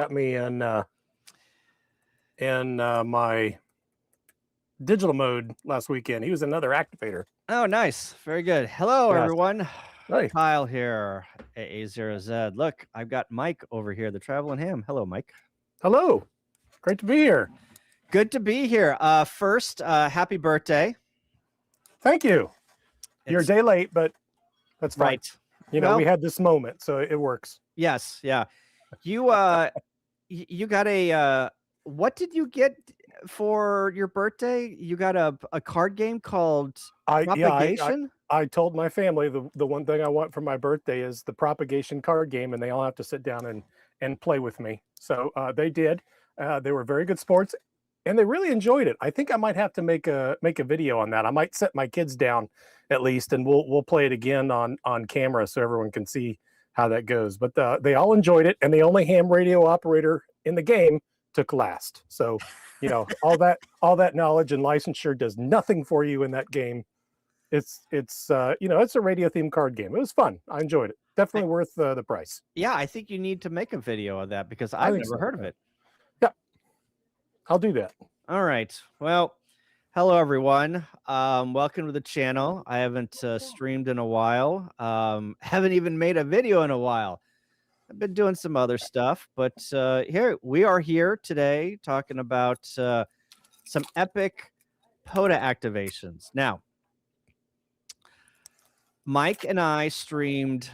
got me in my digital mode last weekend. He was another activator. Oh, nice. Very good. Hello, Yes. everyone. Hey. Kyle here, AA0Z. Look, I've got Mike over here, the traveling ham. Hello, Mike. Hello. Great to be here. Good to be here. First, happy birthday. Thank you. You're a day late, but that's fine. Right. You know, we had this moment, so it works. Yes. Yeah. You you got a what did you get for your birthday? You got a card game called Propagation? I told my family the one thing I want for my birthday is the Propagation card game, and they all have to sit down and play with me. So they did. They were very good sports, and they really enjoyed it. I think I might have to make a video on that. I might set my kids down at least, and we'll play it again on camera so everyone can see how that goes. But they all enjoyed it, and the only ham radio operator in the game took last. So, you know, all that knowledge and licensure does nothing for you in that game. It's you know, it's a radio themed card game. It was fun. I enjoyed it. Definitely worth the price. Yeah, I think you need to make a video of that because I've never heard of it. Yeah, I'll do that. All right. Well, hello everyone. Welcome to the channel. I haven't streamed in a while. Haven't even made a video in a while. I've been doing some other stuff, but here we are here today talking about some epic POTA activations. Now, Mike and I streamed,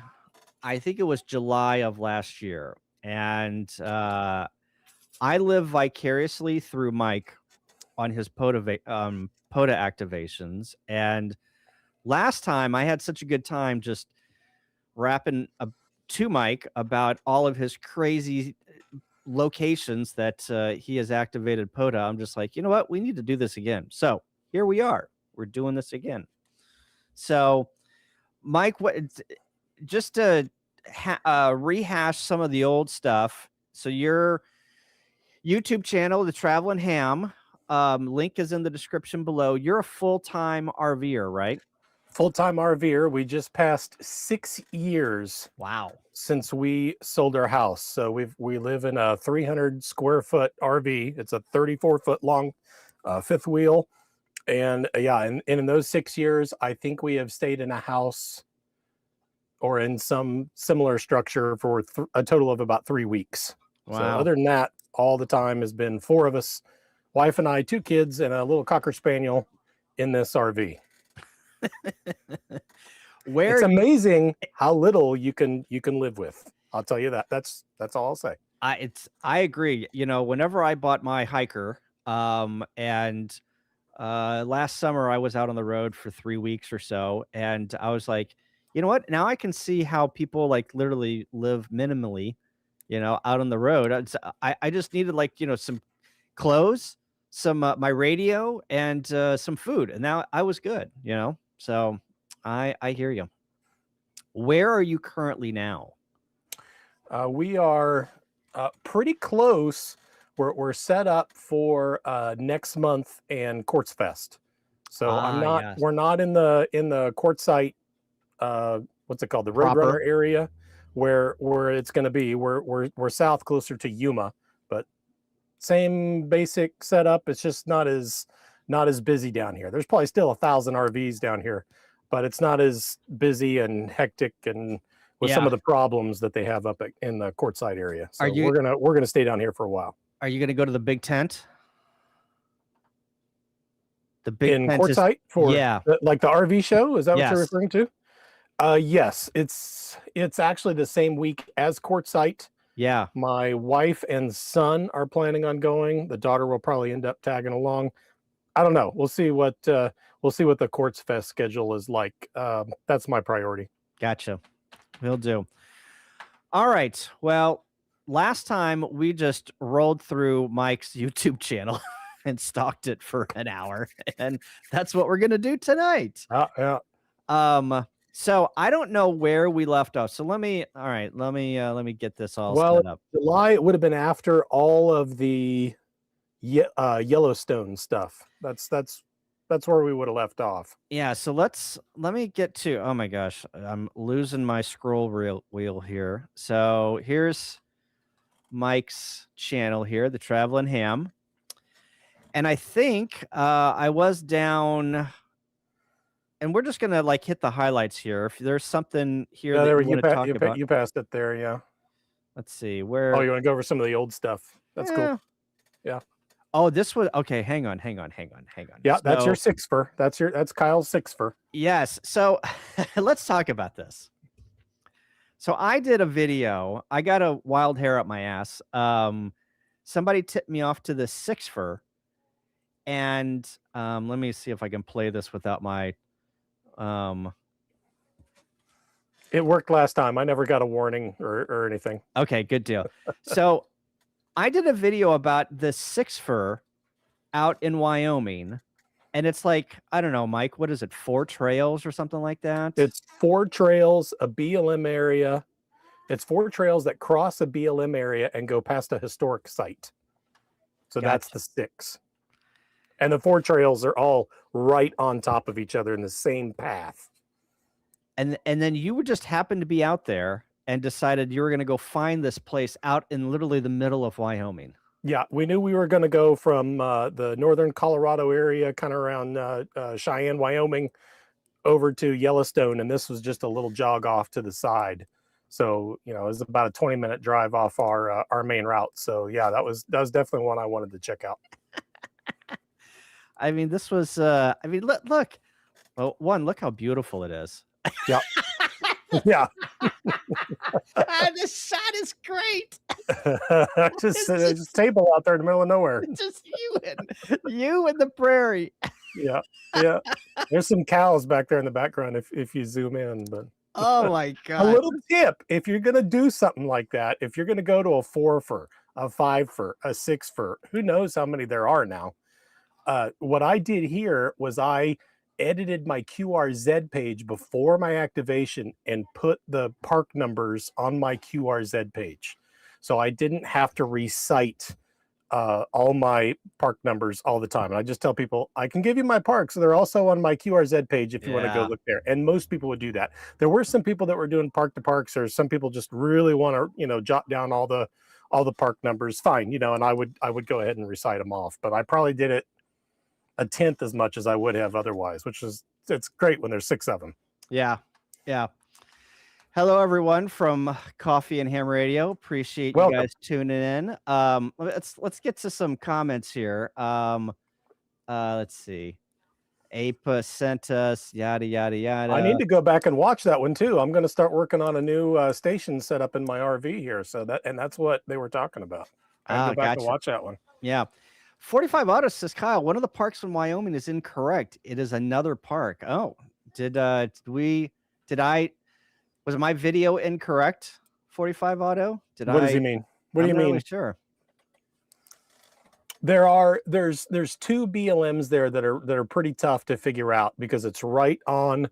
I think it was July of last year, and I live vicariously through Mike on his POTA activations. And last time I had such a good time just rapping to Mike about all of his crazy locations that he has activated POTA. I'm just like, you know what? We need to do this again. So here we are. We're doing this again. So Mike, just to rehash some of the old stuff. So your YouTube channel, The Traveling Ham, link is in the description below. You're a full-time RVer, right? Full-time RVer. We just passed 6 years. Wow. Since we sold our house. So we live in a 300 square foot RV. It's a 34 foot long fifth wheel. And yeah, and in those 6 years, I think we have stayed in a house or in some similar structure for a total of about 3 weeks. Wow. So other than that, all the time has been 4 of us, wife and I, 2 kids, and a little Cocker Spaniel in this RV. It's amazing how little you can live with. I'll tell you that. That's all I'll say. I agree. You know, whenever I bought my hiker, and last summer I was out on the road for 3 weeks or so, and I was like, you know what? Now I can see how people like literally live minimally, you know, out on the road. I just needed like, you know, some clothes, some my radio, and some food, and now I was good, you know. So I hear you. Where are you currently now? We are pretty close. We're set up for next month and Quartz Fest. So we're not in the quartzite, what's it called? The Roadrunner area where it's going to be. We're south, closer to Yuma, but same basic setup. It's just not as busy down here. There's probably still 1,000 RVs down here, but it's not as busy and hectic and with some of the problems that they have up in the Quartzsite area. So we're gonna stay down here for a while. Are you gonna go to the big tent? The big in tent Quartzsite for like the RV show? Is that what you're referring to? Yes, it's actually the same week as Quartzsite. Yeah. My wife and son are planning on going. The daughter will probably end up tagging along. I don't know. We'll see what the Quartz Fest schedule is like. That's my priority. Gotcha. Will do. All right. Well, last time we just rolled through Mike's YouTube channel and stalked it for an hour, and that's what we're gonna do tonight. Yeah. So I don't know where we left off. So let me get this all set up. July, it would have been after all of the Yellowstone stuff. That's where we would have left off. Yeah, so let me get to, oh my gosh, I'm losing my scroll wheel here. So here's Mike's channel here, the Traveling Ham. And I think I was down, and we're just gonna like hit the highlights here. If there's something here that you want to talk about, you passed it there. Yeah. let's see where. Oh, you want to go over some of the old stuff? That's cool. Yeah. Oh, this was okay. Hang on. Yeah, that's your six fur. That's Kyle's six fur. Yes. So let's talk about this. So I did a video. I got a wild hair up my ass. Somebody tipped me off to the six fur, and let me see if I can play this without my. It worked last time. I never got a warning or anything. Okay, good deal. So I did a video about the six fur out in Wyoming, and it's like, I don't know, Mike, what is it? 4 trails or something like that? It's 4 trails, a BLM area. It's 4 trails that cross a BLM area and go past a historic site. So that's the 6. And the 4 trails are all right on top of each other in the same path. And then you would just happen to be out there and decided you were going to go find this place out in literally the middle of Wyoming. Yeah, we knew we were going to go from the northern Colorado area, kind of around Cheyenne, Wyoming, over to Yellowstone, and this was just a little jog off to the side. So, you know, it was about a 20-minute drive off our main route. So, yeah, that was definitely one I wanted to check out. I mean, this was, I mean, look. Well, one, look how beautiful it is. Yeah. Yeah. This shot is great. just table out there in the middle of nowhere. Just you and the prairie. Yeah. Yeah. There's some cows back there in the background if you zoom in, but oh my God. A little tip, if you're going to do something like that, if you're going to go to a 4 fur, a 5 fur, a 6 fur, who knows how many there are now. What I did here was I edited my QRZ page before my activation and put the park numbers on my QRZ page. So I didn't have to recite all my park numbers all the time. And I just tell people, I can give you my parks. They're also on my QRZ page if you want to go look there. And most people would do that. There were some people that were doing park to parks, or some people just really want to, you know, jot down all the park numbers. Fine, you know, and I would go ahead and recite them off. But I probably did it a 10th as much as I would have otherwise, which is, it's great when there's 6 of them. Yeah. Yeah. Hello, everyone from Coffee and Ham Radio. Appreciate you guys tuning in. Let's get to some comments here. Let's see. APA sent us yada yada yada. I need to go back and watch that one too. I'm going to start working on a new station set up in my RV here. So that's what they were talking about. I go back to watch that one. Yeah. 45 Auto says, Kyle, one of the parks in Wyoming is incorrect. It is another park. Oh, was my video incorrect? 45 Auto? What does he mean? What do you mean? Really sure. There's 2 BLMs there that are pretty tough to figure out because it's right on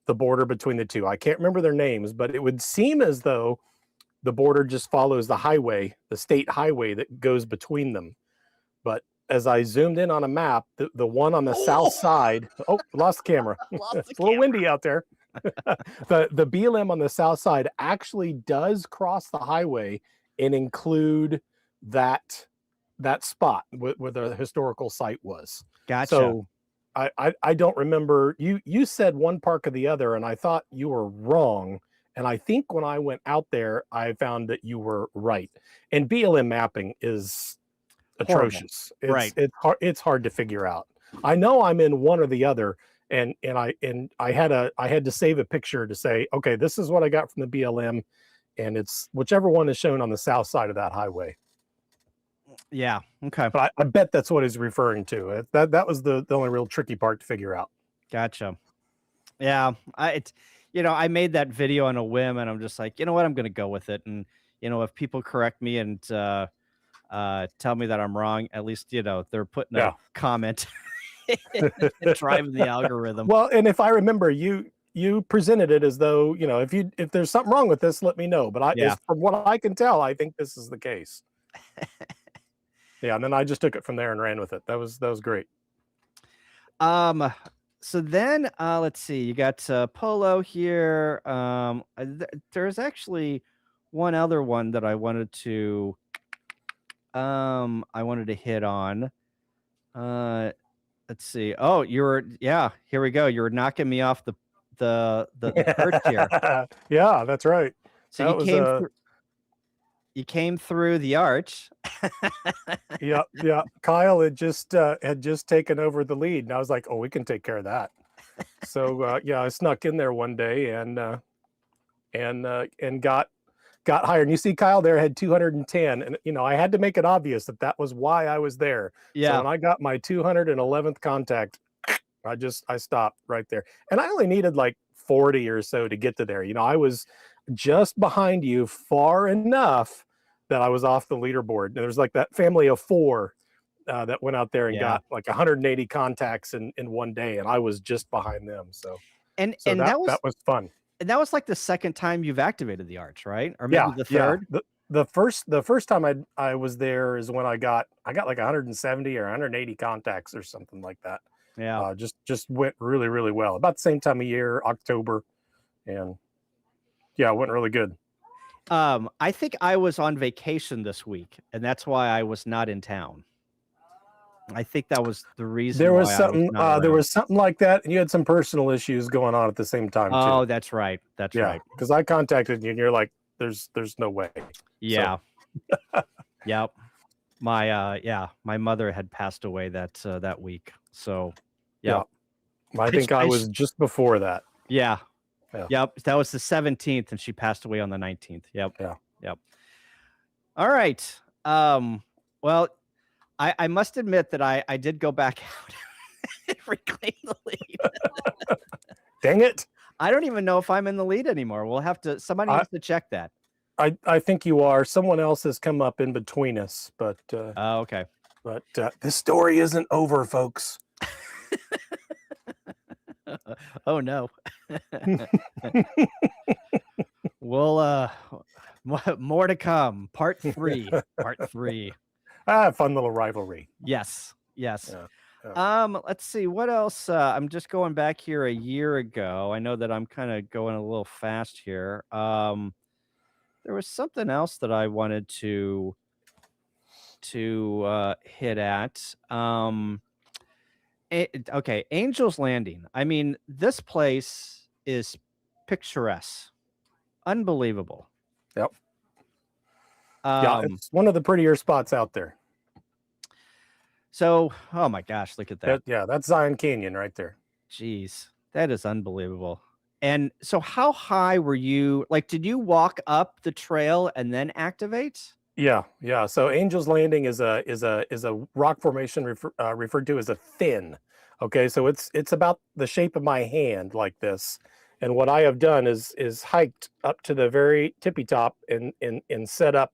the border between the 2. I can't remember their names, but it would seem as though the border just follows the highway, the state highway that goes between them. But as I zoomed in on a map, the one on the south side, lost the camera. It's a little windy out there. the BLM on the south side actually does cross the highway and include that spot where the historical site was. Gotcha. So I don't remember. You said one park or the other, and I thought you were wrong. And I think when I went out there, I found that you were right. And BLM mapping is atrocious. It's hard to figure out. I know I'm in one or the other, and I had to save a picture to say, okay, this is what I got from the BLM, and it's whichever one is shown on the south side of that highway. Yeah. Okay. But I bet that's what he's referring to. That was the only real tricky part to figure out. Gotcha. Yeah. I made that video on a whim, and I'm just like, you know what, I'm going to go with it. And, you know, if people correct me and tell me that I'm wrong, at least, you know, they're putting a comment driving the algorithm. Well, and if I remember, you presented it as though, you know, if there's something wrong with this, let me know. But from what I can tell, I think this is the case. Yeah, and then I just took it from there and ran with it. That was great. So then let's see, you got Polo here. There's actually one other one that I wanted to I wanted to hit on. Let's see. Oh, here we go. You were knocking me off the perch here. Yeah, that's right. So That was you came through the arch. yeah, yeah. Kyle had just taken over the lead, and I was like, "Oh, we can take care of that." So yeah, I snuck in there one day and got hired. And you see, Kyle there had 210, and I had to make it obvious that was why I was there. So Yeah. when I got my 211th contact, I stopped right there, and I only needed like 40 or so to get to there. I was just behind you far enough that I was off the leaderboard. And there's like that family of 4 that went out there and got like 180 contacts in one day, and I was just behind them. So that was fun. And that was like the second time you've activated the arch, right? Or maybe the third. Yeah. The first time I was there is when I got like 170 or 180 contacts or something like that. Yeah. Just went really, really well. About the same time of year, October, and yeah, it went really good. I think I was on vacation this week, and that's why I was not in town. I think that was the reason. There was something. There was something like that, and you had some personal issues going on at the same time. Oh, that's right. That's right. Because I contacted you, and you're like, "There's no way." Yeah. So. Yep. My mother had passed away that week. So yeah. I think I was just before that. Yeah. Yep. That was the 17th, and she passed away on the 19th. Yep. Yeah. Yep. All right. Well, I must admit that I did go back out and reclaim the lead. Dang it. I don't even know if I'm in the lead anymore. We'll have to, somebody needs to check that. I think you are. Someone else has come up in between us, but okay. But this story isn't over, folks. Oh no. Well, more to come. Part 3. Fun little rivalry. Yes. Yeah. Let's see what else. I'm just going back here a year ago. I know that I'm kind of going a little fast here. There was something else that I wanted to hit at. Okay, Angel's Landing. I mean, this place is picturesque, unbelievable. Yep. Yeah, it's one of the prettier spots out there. So, oh my gosh, look at that. Yeah, that's Zion Canyon right there. Jeez, that is unbelievable. And so, how high were you? Like, did you walk up the trail and then activate? Yeah. So Angel's Landing is a rock formation referred to as a fin. Okay, so it's about the shape of my hand like this. And what I have done is hiked up to the very tippy top and set up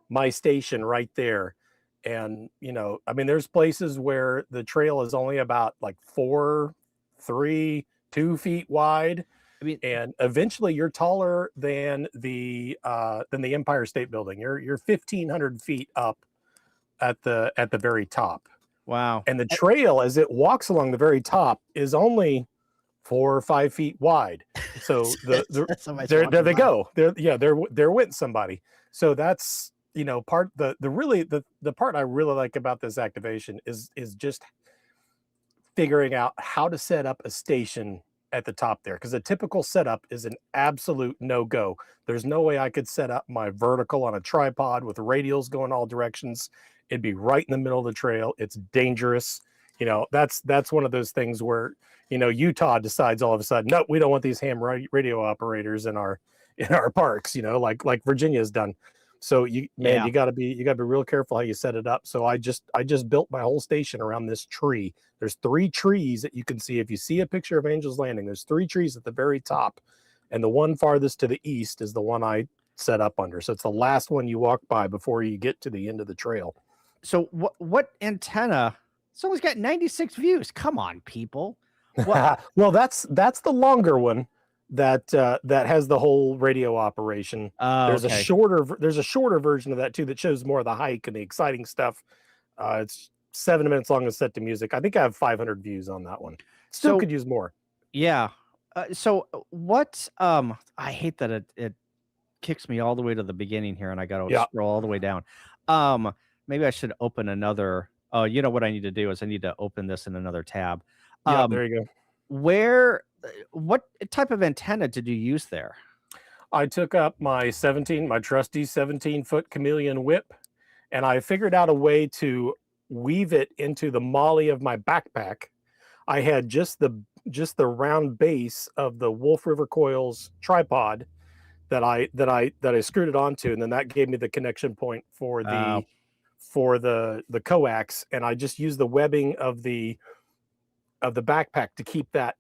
my station right there. And I mean, there's places where the trail is only about like 4, 3, 2 feet wide. I mean, and eventually you're taller than the Empire State Building. You're 1,500 feet up at the very top. Wow. And the trail, as it walks along the very top, is only 4 or 5 feet wide. So there they go. There went somebody. So that's the part I really like about this activation is just figuring out how to set up a station at the top there, because a typical setup is an absolute no-go. There's no way I could set up my vertical on a tripod with radials going all directions. It'd be right in the middle of the trail. It's dangerous. That's one of those things where Utah decides all of a sudden, no, we don't want these ham radio operators in our parks, like Virginia's done. So you gotta be real careful how you set it up. So I just built my whole station around this tree. There's 3 trees that you can see. If you see a picture of Angel's Landing, there's 3 trees at the very top, and the one farthest to the east is the one I set up under. So it's the last one you walk by before you get to the end of the trail. So what antenna? Someone's got 96 views. Come on, people. Well, that's the longer one that has the whole radio operation. There's a shorter version of that too that shows more of the hike and the exciting stuff. It's 7 minutes long and set to music. I think I have 500 views on that one. Still could use more. Yeah. So what? I hate that it kicks me all the way to the beginning here, and I got to scroll all the way down. maybe I should open another. Oh, you know what I need to do is I need to open this in another tab. Yeah, there you go. What type of antenna did you use there? I took up my trusty 17-foot chameleon whip, and I figured out a way to weave it into the molly of my backpack. I had just the round base of the Wolf River Coils tripod that I screwed it onto, and then that gave me the connection point for the coax, and I just used the webbing of the backpack to keep that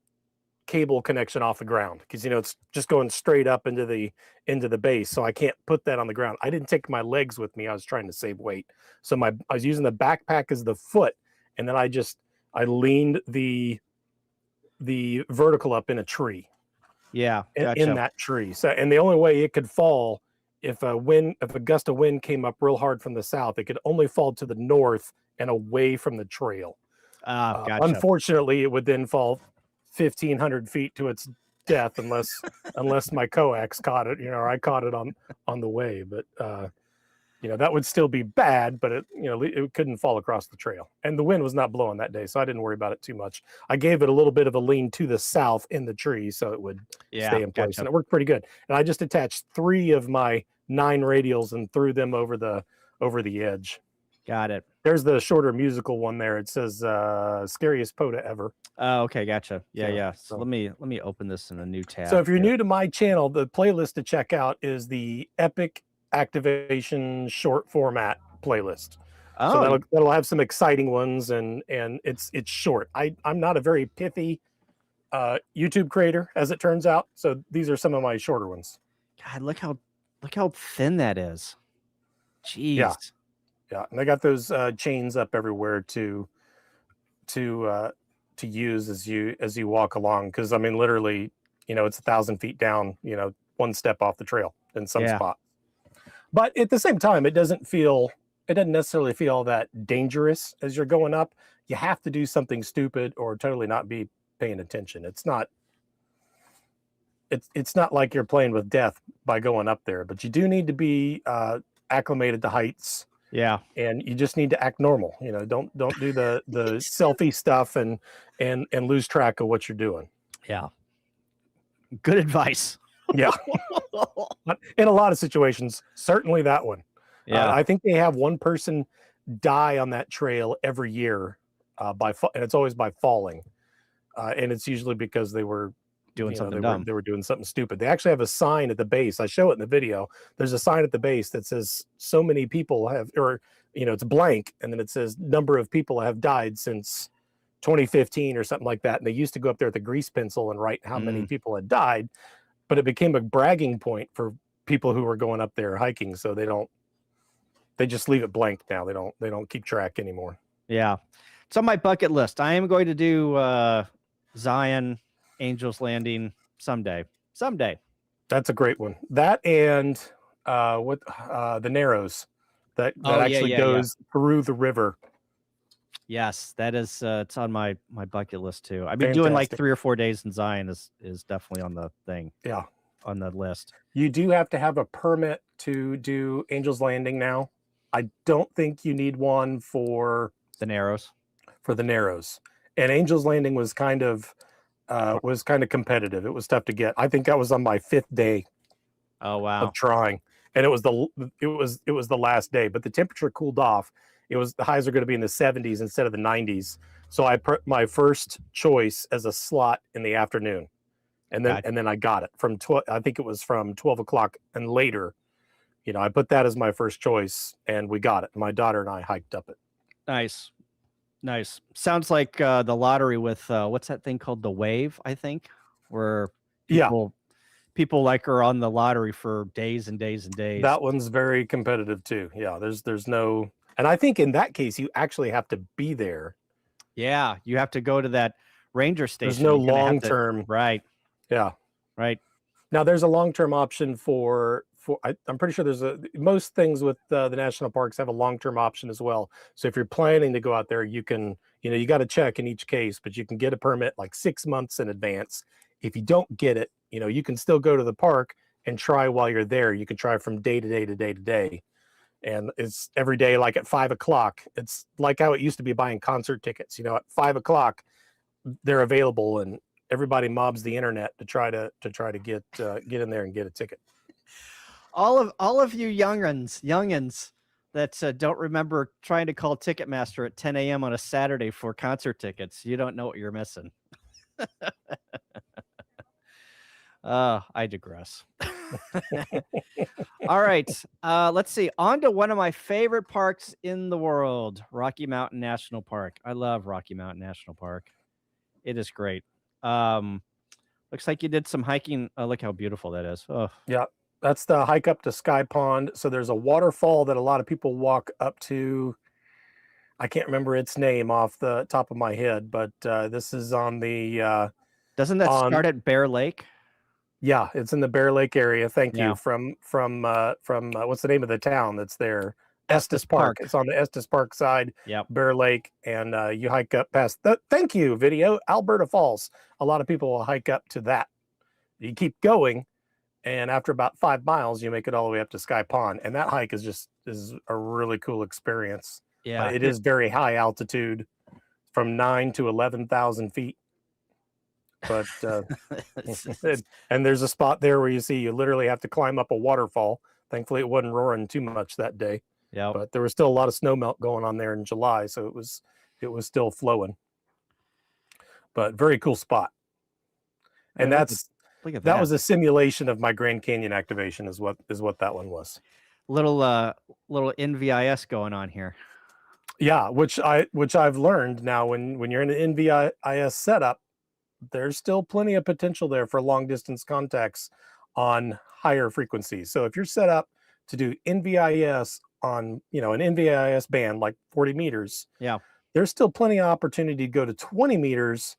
cable connection off the ground, because it's just going straight up into the base, so I can't put that on the ground. I didn't take my legs with me. I was trying to save weight, so I was using the backpack as the foot, and then I leaned the vertical up in a tree. Yeah, gotcha. In that tree. So, and the only way it could fall, if a gust of wind came up real hard from the south, it could only fall to the north and away from the trail. Gotcha. Unfortunately, it would then fall 1,500 feet to its death unless my coax caught it, or I caught it on the way. But that would still be bad, but it couldn't fall across the trail, and the wind was not blowing that day, so I didn't worry about it too much. I gave it a little bit of a lean to the south in the tree so it would stay in place, gotcha. and it worked pretty good. And I just attached 3 of my 9 radials and threw them over the edge. Got it. There's the shorter musical one there. It says scariest POTA ever. Oh, okay, gotcha. Yeah. So let me open this in a new tab. So if you're new to my channel, the playlist to check out is the Epic Activation short format playlist. Oh, so that'll have some exciting ones, and it's short. I'm not a very pithy YouTube creator, as it turns out. So these are some of my shorter ones. God, look how thin that is. Jeez. Yeah, and they got those chains up everywhere to use as you walk along, because I mean, literally, it's 1,000 feet down, one step off the trail in some spot. But at the same time, it doesn't necessarily feel all that dangerous as you're going up. You have to do something stupid or totally not be paying attention. It's not like you're playing with death by going up there, but you do need to be acclimated to heights. Yeah. And you just need to act normal. Don't do the selfie stuff and lose track of what you're doing. Yeah. Good advice. Yeah. In a lot of situations, certainly that one. Yeah. I think they have one person die on that trail every year and it's always by falling. And it's usually because they were doing something dumb. They were doing something stupid. They actually have a sign at the base. I show it in the video. There's a sign at the base that says so many people have, or it's blank, and then it says number of people have died since 2015 or something like that. And they used to go up there with a grease pencil and write how many people had died, but it became a bragging point for people who were going up there hiking. So they just leave it blank now. They don't keep track anymore. Yeah. It's on my bucket list. I am going to do Zion, Angel's Landing someday. That's a great one. That and the Narrows that actually goes through the river. Yes, that is it's on my bucket list too. I've been doing like 3 or 4 days in Zion is definitely on the thing. Yeah, on the list. You do have to have a permit to do Angel's Landing now. I don't think you need one for the Narrows. And Angel's Landing was kind of competitive. It was tough to get. I think I was on my 5th day. Oh wow! Of trying, and it was the last day. But the temperature cooled off. The highs are going to be in the 70s instead of the 90s. So I put my first choice as a slot in the afternoon, and then I got it from 12. I think it was from 12 o'clock and later. I put that as my first choice, and we got it. My daughter and I hiked up it. Nice. Sounds like the lottery with what's that thing called, the Wave? I think, where people like are on the lottery for days and days and days. That one's very competitive too. Yeah, there's no, and I think in that case you actually have to be there. Yeah, you have to go to that ranger station. There's no long term. Right. Yeah. Right. Now there's a long term option for I'm pretty sure there's most things with the national parks have a long term option as well. So if you're planning to go out there, you can, you got to check in each case, but you can get a permit like 6 months in advance. If you don't get it, you can still go to the park and try while you're there. You can try from day to day to day to day. and it's every day like at 5 o'clock. It's like how it used to be buying concert tickets. You know, at 5 o'clock they're available, and everybody mobs the internet to try to get in there and get a ticket. All of you youngins that don't remember trying to call Ticketmaster at 10 a.m. on a Saturday for concert tickets, you don't know what you're missing. I digress. All right. Let's see. On to one of my favorite parks in the world, Rocky Mountain National Park. I love Rocky Mountain National Park. It is great. Looks like you did some hiking. Look how beautiful that is. Oh, Yeah, that's the hike up to Sky Pond. So there's a waterfall that a lot of people walk up to. I can't remember its name off the top of my head, but this is on the doesn't that start at Bear Lake? Yeah, it's in the Bear Lake area. Thank Yeah. you. From what's the name of the town that's there? Estes Park. It's on the Estes Park side. Yep. Bear Lake, and you hike up past the thank you video, Alberta Falls. A lot of people will hike up to that. You keep going, and after about 5 miles, you make it all the way up to Sky Pond, and that hike is a really cool experience. Yeah, it is very high altitude, from 9 to 11,000 feet. But and there's a spot there where you literally have to climb up a waterfall. Thankfully, it wasn't roaring too much that day. Yeah, but there was still a lot of snow melt going on there in July, so it was still flowing. But very cool spot. And that was a simulation of my Grand Canyon activation, is what that one was. Little NVIS going on here. Yeah, which I've learned now, when you're in an NVIS setup, there's still plenty of potential there for long distance contacts on higher frequencies. So if you're set up to do NVIS on, an NVIS band like 40 meters, yeah, there's still plenty of opportunity to go to 20 meters,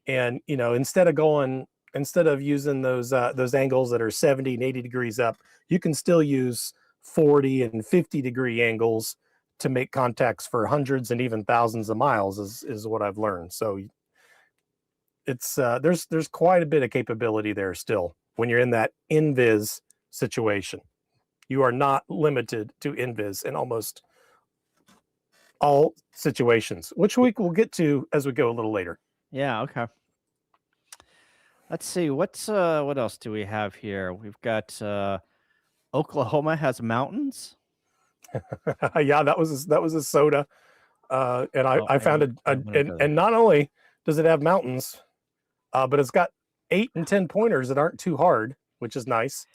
and instead of using those angles that are 70 and 80 degrees up, you can still use 40 and 50 degree angles to make contacts for hundreds and even thousands of miles, is what I've learned. So it's there's quite a bit of capability there still when you're in that invis situation. You are not limited to invis in almost all situations, which we will get to as we go a little later. Yeah, okay. Let's see, what else do we have here? We've got Oklahoma has mountains. Yeah, that was a sota, and I found it, and not only does it have mountains, but it's got 8 and 10 pointers that aren't too hard, which is nice.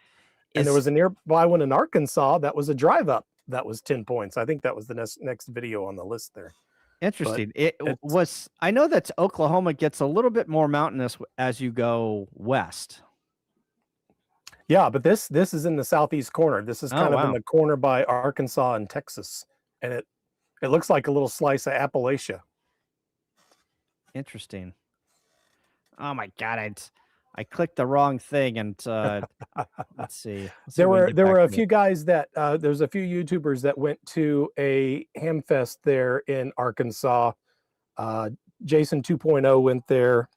And there was a nearby one in Arkansas that was a drive up that was 10 points. I think that was the next video on the list there. Interesting. I know that Oklahoma gets a little bit more mountainous as you go west. Yeah, but this is in the southeast corner. This is kind of in the corner by Arkansas and Texas, and it looks like a little slice of Appalachia. Interesting. Oh my God, I clicked the wrong thing, and let's see. There were a few guys that there's a few YouTubers that went to a Hamfest there in Arkansas. Jason 2.0 went there.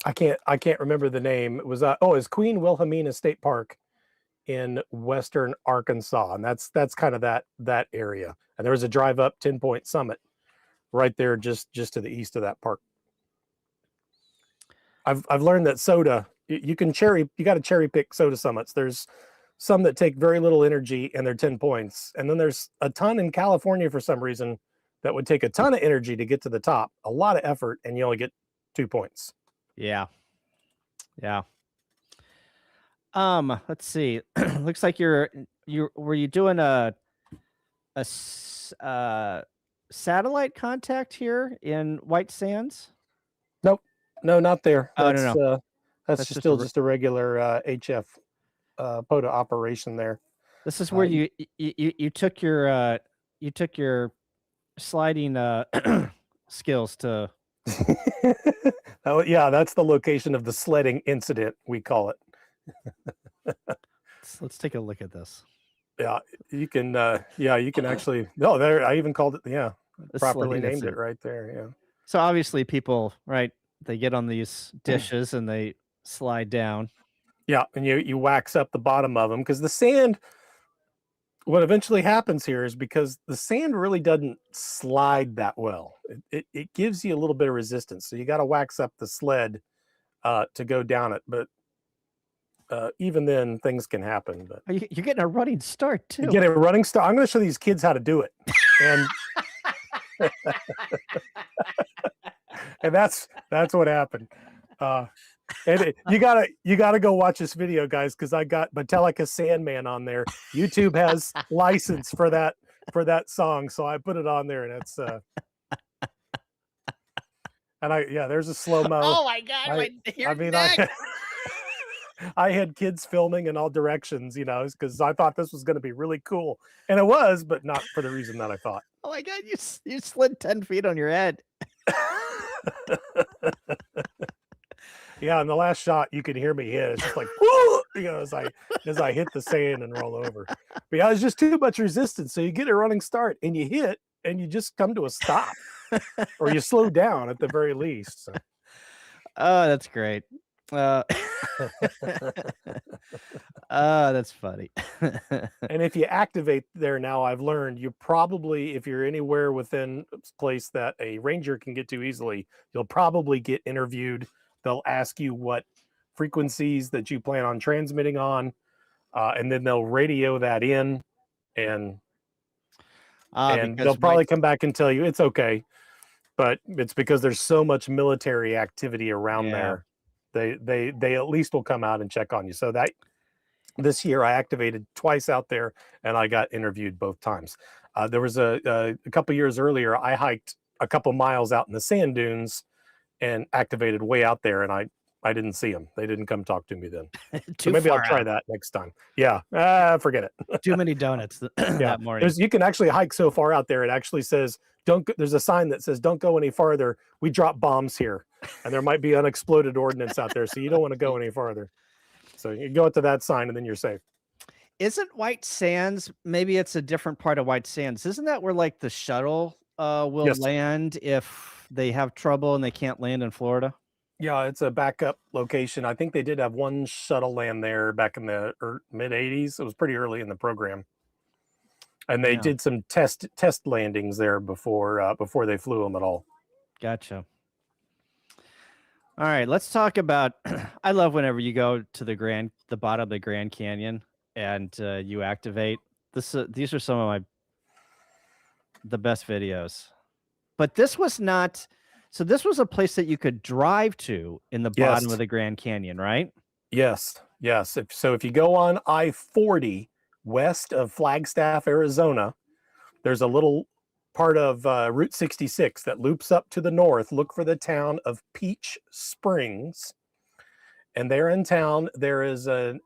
I can't remember the name. It was it's Queen Wilhelmina State Park in western Arkansas, and that's kind of that area. And there was a drive up 10-point summit right there just to the east of that park. I've learned that sota, you got to cherry pick sota summits. There's some that take very little energy and they're 10 points. And then there's a ton in California for some reason that would take a ton of energy to get to the top, a lot of effort, and you only get 2 points. Yeah. Yeah. Let's see. Looks like were you doing a satellite contact here in White Sands? Nope. No, not there. No. That's just a regular HF POTA operation there. This is where you took your sliding skills to. Oh yeah, that's the location of the sledding incident, we call it. Let's take a look at this. Yeah, you can actually. No, there. I even called it. Yeah, properly named it right there. Yeah. So obviously, people, right? They get on these dishes and they slide down. Yeah, and you wax up the bottom of them because the sand. what eventually happens here is because the sand really doesn't slide that well. It gives you a little bit of resistance. So you got to wax up the sled to go down it. But even then, things can happen. But You're getting a running start you too. get a running start. I'm going to show these kids how to do it. And and that's what happened. And you gotta go watch this video, guys, because I got Metallica Sandman on there. YouTube has license for that song, so I put it on there, and it's and there's a slow mo. Oh my God! I had kids filming in all directions, because I thought this was going to be really cool, and it was, but not for the reason that I thought. Oh my God! You slid 10 feet on your head. Yeah, in the last shot, you could hear me hit. It's just like, whoo, as I hit the sand and roll over. But yeah, it's just too much resistance. So you get a running start and you hit and you just come to a stop, or you slow down at the very least. So. Oh, that's great. That's funny. And if you activate there now, I've learned you probably, if you're anywhere within a place that a ranger can get to easily, you'll probably get interviewed. They'll ask you what frequencies that you plan on transmitting on, and then they'll radio that in, and they'll probably come back and tell you it's okay, but it's because there's so much military activity around there. They at least will come out and check on you. So that this year I activated twice out there, and I got interviewed both times. There was a couple years earlier, I hiked a couple miles out in the sand dunes and activated way out there, and I didn't see them. They didn't come talk to me then. So maybe I'll try that next time. Yeah, forget it. Too many donuts that morning. You can actually hike so far out there. It actually says, "Don't." There's a sign that says, "Don't go any farther. We drop bombs here, and there might be unexploded ordnance out there, so you don't want to go any farther." So you go up to that sign, and then you're safe. Isn't White Sands? Maybe it's a different part of White Sands. Isn't that where like the shuttle will land if they have trouble and they can't land in Florida? Yeah, it's a backup location. I think they did have one shuttle land there back in the mid 80s. It was pretty early in the program. And they did some test landings there before they flew them at all. Gotcha. All right, let's talk about I love whenever you go to the bottom of the Grand Canyon and you activate. These are some of the best videos. But this was not, so this was a place that you could drive to in the bottom of the Grand Canyon, right? Yes. If you go on I-40 west of Flagstaff, Arizona, there's a little part of Route 66 that loops up to the north. Look for the town of Peach Springs. And there in town, there is an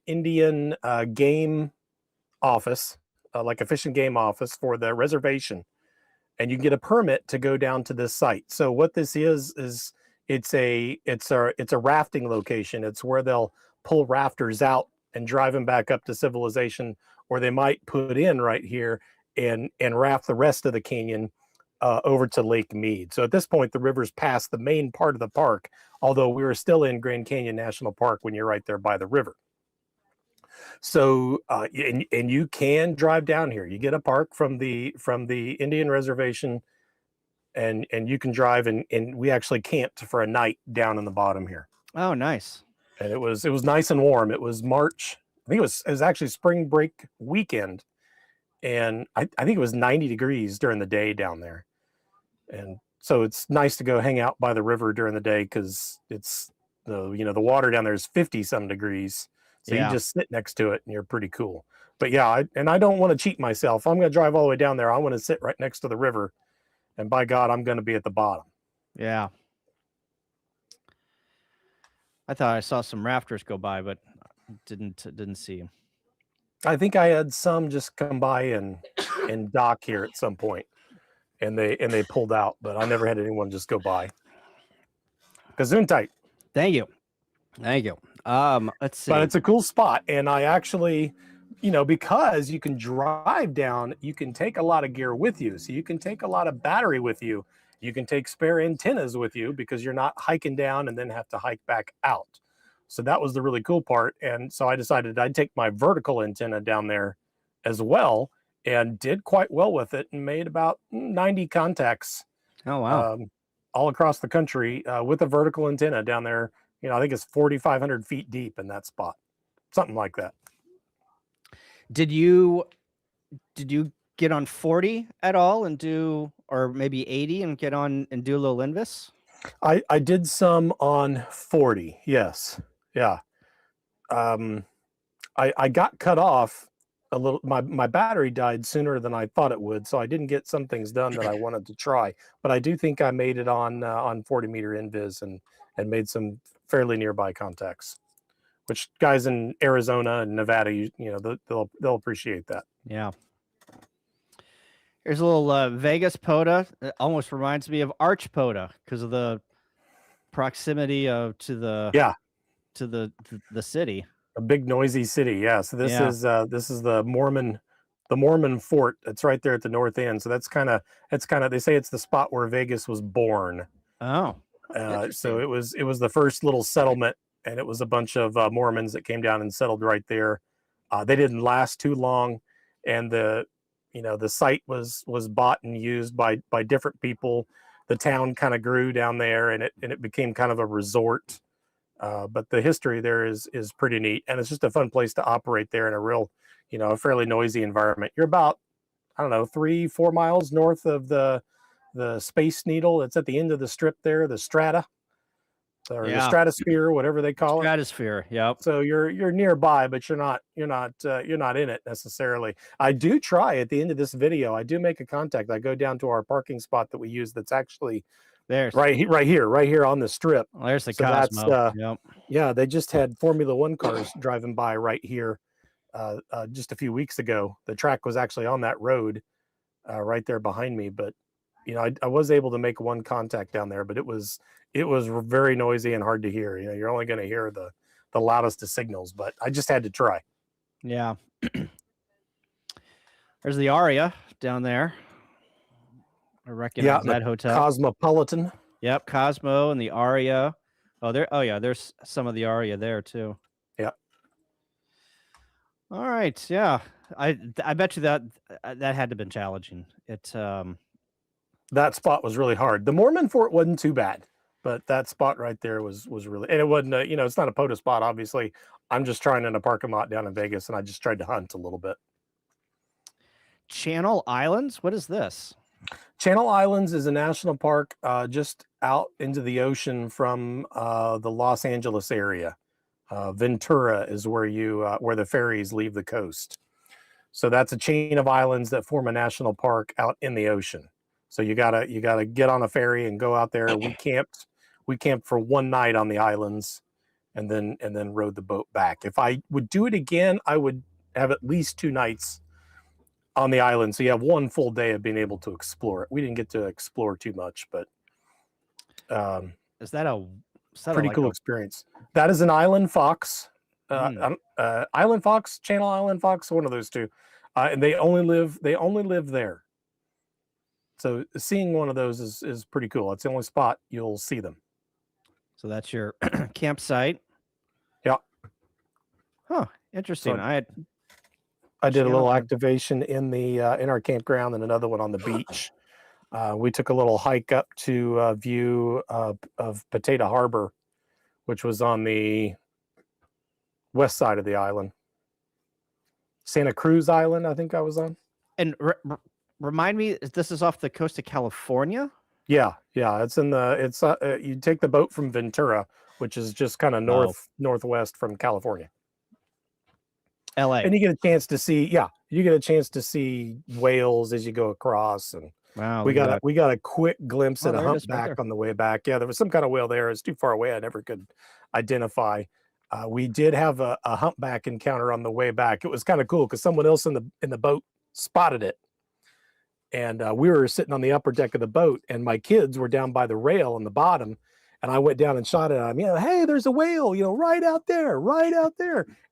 Indian game office, like a fish and game office for the reservation. And you get a permit to go down to this site. So what this is it's a rafting location. It's where they'll pull rafters out and drive them back up to civilization, or they might put in right here and raft the rest of the canyon over to Lake Mead. So at this point, the river's past the main part of the park, although we were still in Grand Canyon National Park when you're right there by the river. So and you can drive down here. You get a park from the Indian reservation, and you can drive, and we actually camped for a night down in the bottom here. Oh, nice. And it was nice and warm. It was March. I think it was actually spring break weekend, and I think it was 90 degrees during the day down there. And so it's nice to go hang out by the river during the day, because it's the water down there is 50 some degrees. So you just sit next to it and you're pretty cool. But yeah, I don't want to cheat myself. I'm going to drive all the way down there. I want to sit right next to the river, and by God, I'm going to be at the bottom. Yeah. I thought I saw some rafters go by, but didn't see them. I think I had some just come by and dock here at some point, and they pulled out, but I never had anyone just go by. Gesundheit. Thank you. Let's see. But it's a cool spot, and I actually, because you can drive down, you can take a lot of gear with you. So you can take a lot of battery with you. You can take spare antennas with you, because you're not hiking down and then have to hike back out. So that was the really cool part. And so I decided I'd take my vertical antenna down there as well, and did quite well with it, and made about 90 contacts. Oh, wow. All across the country with a vertical antenna down there. I think it's 4,500 feet deep in that spot, something like that. Did you get on 40 at all and do, or maybe 80 and get on and do a little invis? I did some on 40. Yes. Yeah. I got cut off a little. My battery died sooner than I thought it would, so I didn't get some things done that I wanted to try. But I do think I made it on 40 meter invis and made some fairly nearby contacts, which guys in Arizona and Nevada, they'll appreciate that. Yeah. Here's a little Vegas POTA. It almost reminds me of Arch POTA because of the proximity to the city. A big noisy city. Yeah. So this is the Mormon fort. It's right there at the north end. So that's kind of they say it's the spot where Vegas was born. Oh. So it was the first little settlement, and it was a bunch of Mormons that came down and settled right there. They didn't last too long, and the site was bought and used by different people. The town kind of grew down there, and it became kind of a resort. But the history there is pretty neat, and it's just a fun place to operate there in a real, a fairly noisy environment. You're about, I don't know, 3-4 miles north of the Space Needle. It's at the end of the strip there, the strata, or the stratosphere, whatever they call it. Stratosphere. Yep. So you're nearby, but you're not in it necessarily. I do try at the end of this video. I do make a contact. I go down to our parking spot that we use. That's actually there's right here on the strip. Well, there's the Cosmo. Yep. Yeah, they just had Formula One cars driving by right here just a few weeks ago. The track was actually on that road right there behind me. But I was able to make one contact down there, but it was very noisy and hard to hear. You're only going to hear the loudest of signals, but I just had to try. Yeah. There's the Aria down there. I recognize that hotel. Cosmopolitan. Yep, Cosmo and the Aria. There's some of the Aria there too. Yeah. All right. Yeah. I bet you that had to have been challenging. That spot was really hard. The Mormon fort wasn't too bad, but that spot right there was really, and it wasn't it's not a POTA spot, obviously. I'm just trying in a parking lot down in Vegas, and I just tried to hunt a little bit. Channel Islands? What is this? Channel Islands is a national park just out into the ocean from the Los Angeles area. Ventura is where where the ferries leave the coast. So that's a chain of islands that form a national park out in the ocean. So you gotta get on a ferry and go out there. We camped for one night on the islands, and then rode the boat back. If I would do it again, I would have at least 2 nights on the island, so you have one full day of being able to explore it. We didn't get to explore too much, but is that a pretty cool experience? That is an island fox, island fox, channel island fox, one of those two, and they only live there. So seeing one of those is pretty cool. It's the only spot you'll see them. So that's your campsite. Yeah. Huh. Interesting. So I did a little activation in our campground and another one on the beach. We took a little hike up to a view of Potato Harbor, which was on the west side of the island. Santa Cruz Island, I think I was on. And remind me, this is off the coast of California? Yeah. It's you take the boat from Ventura, which is just kind of northwest from California. LA. And you get a chance to see whales as you go across, and wow, we got a quick glimpse at a humpback on the way back. Yeah, there was some kind of whale there. It's too far away. I never could identify. We did have a humpback encounter on the way back. It was kind of cool because someone else in the boat spotted it, and we were sitting on the upper deck of the boat, and my kids were down by the rail on the bottom. And I went down and shot it at him. Hey, there's a whale, right out there.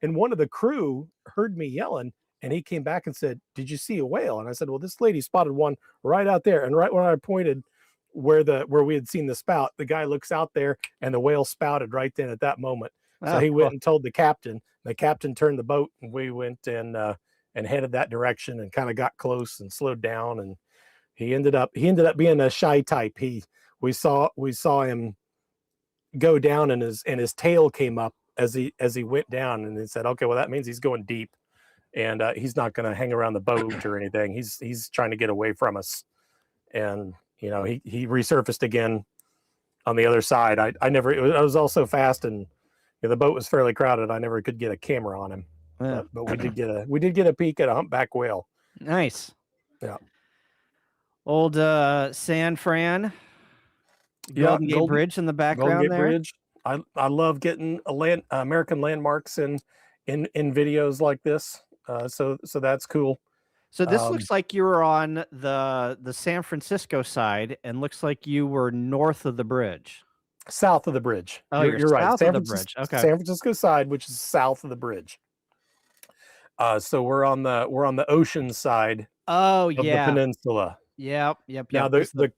And one of the crew heard me yelling, and he came back and said, "Did you see a whale?" And I said, "Well, this lady spotted one right out there." And right when I pointed where we had seen the spout, the guy looks out there, and the whale spouted right then at that moment. So he went and told the captain. The captain turned the boat, and we went and and headed that direction and kind of got close and slowed down. And he ended up being a shy type. We saw him go down, and his tail came up as he went down, and he said, okay, well, that means he's going deep, and he's not going to hang around the boat or anything. He's trying to get away from us. And he resurfaced again on the other side. I was all so fast, and the boat was fairly crowded. I never could get a camera on him. Yeah. But we did get a peek at a humpback whale. Nice. Yeah. Old San Fran. Golden Gate Bridge in the background. Golden Gate there. Bridge. I love getting American landmarks in videos like this. So that's cool. So this looks like you were on the San Francisco side, and looks like you were north of the bridge. South of the bridge. Oh, you're right. South of the bridge. Okay. San Francisco side, which is south of the bridge. So we're on the ocean side. Oh, of the peninsula. Yep. Now the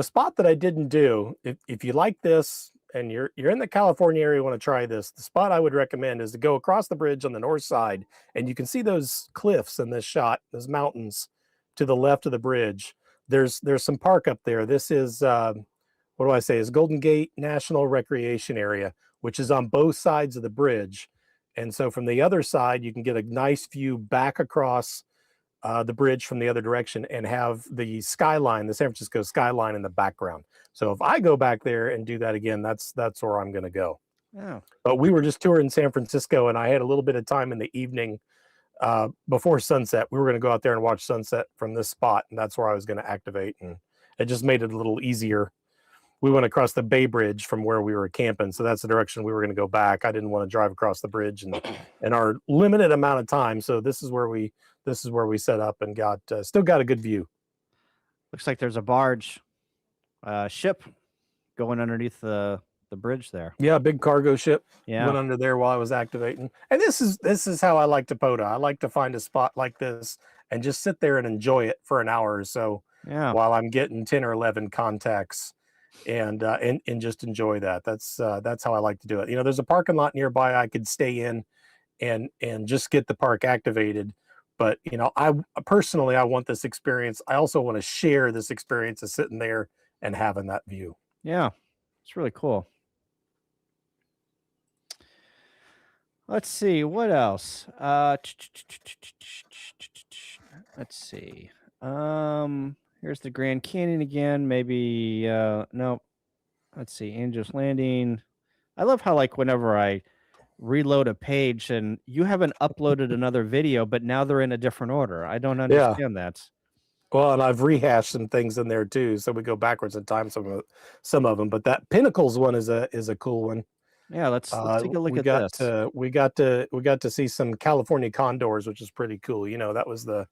spot that I didn't do, if you like this and you're in the California area, want to try this, the spot I would recommend is to go across the bridge on the north side, and you can see those cliffs in this shot, those mountains to the left of the bridge. There's some park up there. This is what do I say? Is Golden Gate National Recreation Area, which is on both sides of the bridge. And so from the other side, you can get a nice view back across the bridge from the other direction and have the skyline, the San Francisco skyline in the background. So if I go back there and do that again, that's where I'm going to go. Oh. But we were just touring San Francisco, and I had a little bit of time in the evening before sunset. We were going to go out there and watch sunset from this spot, and that's where I was going to activate. And it just made it a little easier. We went across the Bay Bridge from where we were camping, so that's the direction we were going to go back. I didn't want to drive across the bridge in our limited amount of time, so this is where we set up and got still got a good view. Looks like there's a barge, ship going underneath the bridge there. Yeah, a big cargo ship went under there while I was activating. And this is how I like to POTA. I like to find a spot like this and just sit there and enjoy it for an hour or so while I'm getting 10 or 11 contacts. And just enjoy that. That's how I like to do it. There's a parking lot nearby I could stay in and just get the park activated. But I personally want this experience. I also want to share this experience of sitting there and having that view. Yeah, it's really cool. Let's see what else. Let's see. Here's the Grand Canyon again. Maybe, no. Let's see. Angel's Landing. I love how, whenever I reload a page and you haven't uploaded another video, but now they're in a different order. I don't understand that. Well, and I've rehashed some things in there too. So we go backwards in time, some of them, but that Pinnacles one is a cool one. Yeah. Let's take a look at this. We got to see some California condors, which is pretty cool. That was the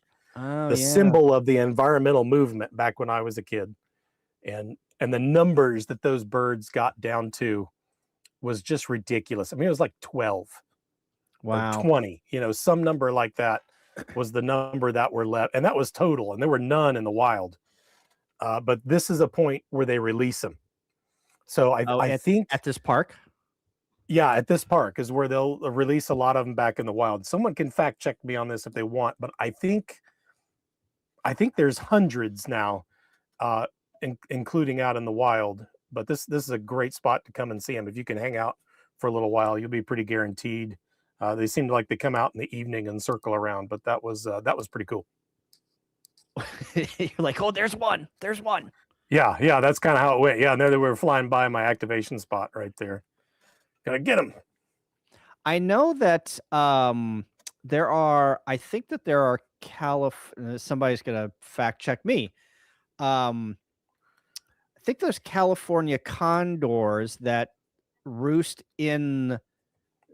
symbol of the environmental movement back when I was a kid, and the numbers that those birds got down to was just ridiculous. I mean, it was like 12, or 20, some number like that was the number that were left, and that was total, and there were none in the wild. But this is a point where they release them. So I think at this park. Yeah, at this park is where they'll release a lot of them back in the wild. Someone can fact check me on this if they want, but I think there's hundreds now, including out in the wild. But this is a great spot to come and see them. If you can hang out for a little while, you'll be pretty guaranteed. They seem like they come out in the evening and circle around, but that was pretty cool. You're like, oh, there's one. Yeah, that's kind of how it went. Yeah, and there they were flying by my activation spot right there. Gotta get them. I know that I think that there are somebody's gonna fact check me. I think there's California condors that roost in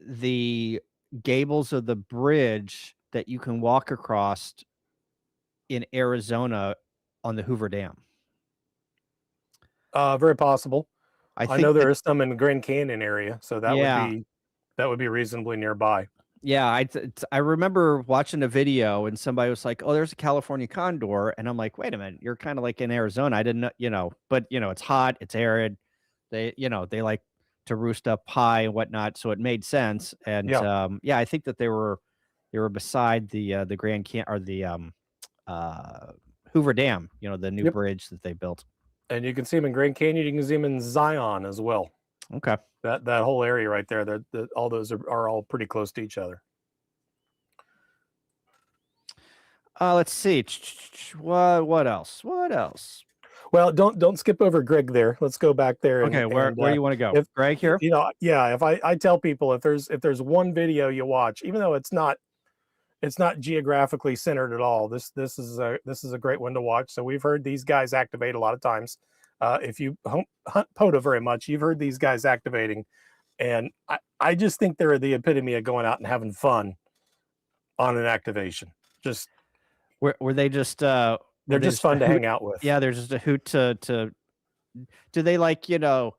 the gables of the bridge that you can walk across in Arizona on the Hoover Dam. Very possible. I know there is some in the Grand Canyon area, so that would be reasonably nearby. Yeah, I remember watching a video and somebody was like, "Oh, there's a California condor," and I'm like, "Wait a minute, you're kind of like in Arizona." I didn't know, but it's hot, it's arid. They like to roost up high and whatnot, so it made sense. And I think that they were They were beside the Grand Can or the Hoover Dam. You know, the new Yep. bridge that they built. And you can see them in Grand Canyon. You can see them in Zion as well. Okay. That whole area right there. That all those are all pretty close to each other. Let's see. What else? What else? Well, don't skip over Greg there. Let's go back there. Okay, where do you want to go? If, Greg here? you know, yeah. If I tell people if there's one video you watch, even though it's not geographically centered at all, this is a great one to watch. So we've heard these guys activate a lot of times. If you hunt POTA very much, you've heard these guys activating, and I just think they're the epitome of going out and having fun on an activation. Just were they just they're just fun to hang out with. Yeah, they're just a hoot to do they like, you know,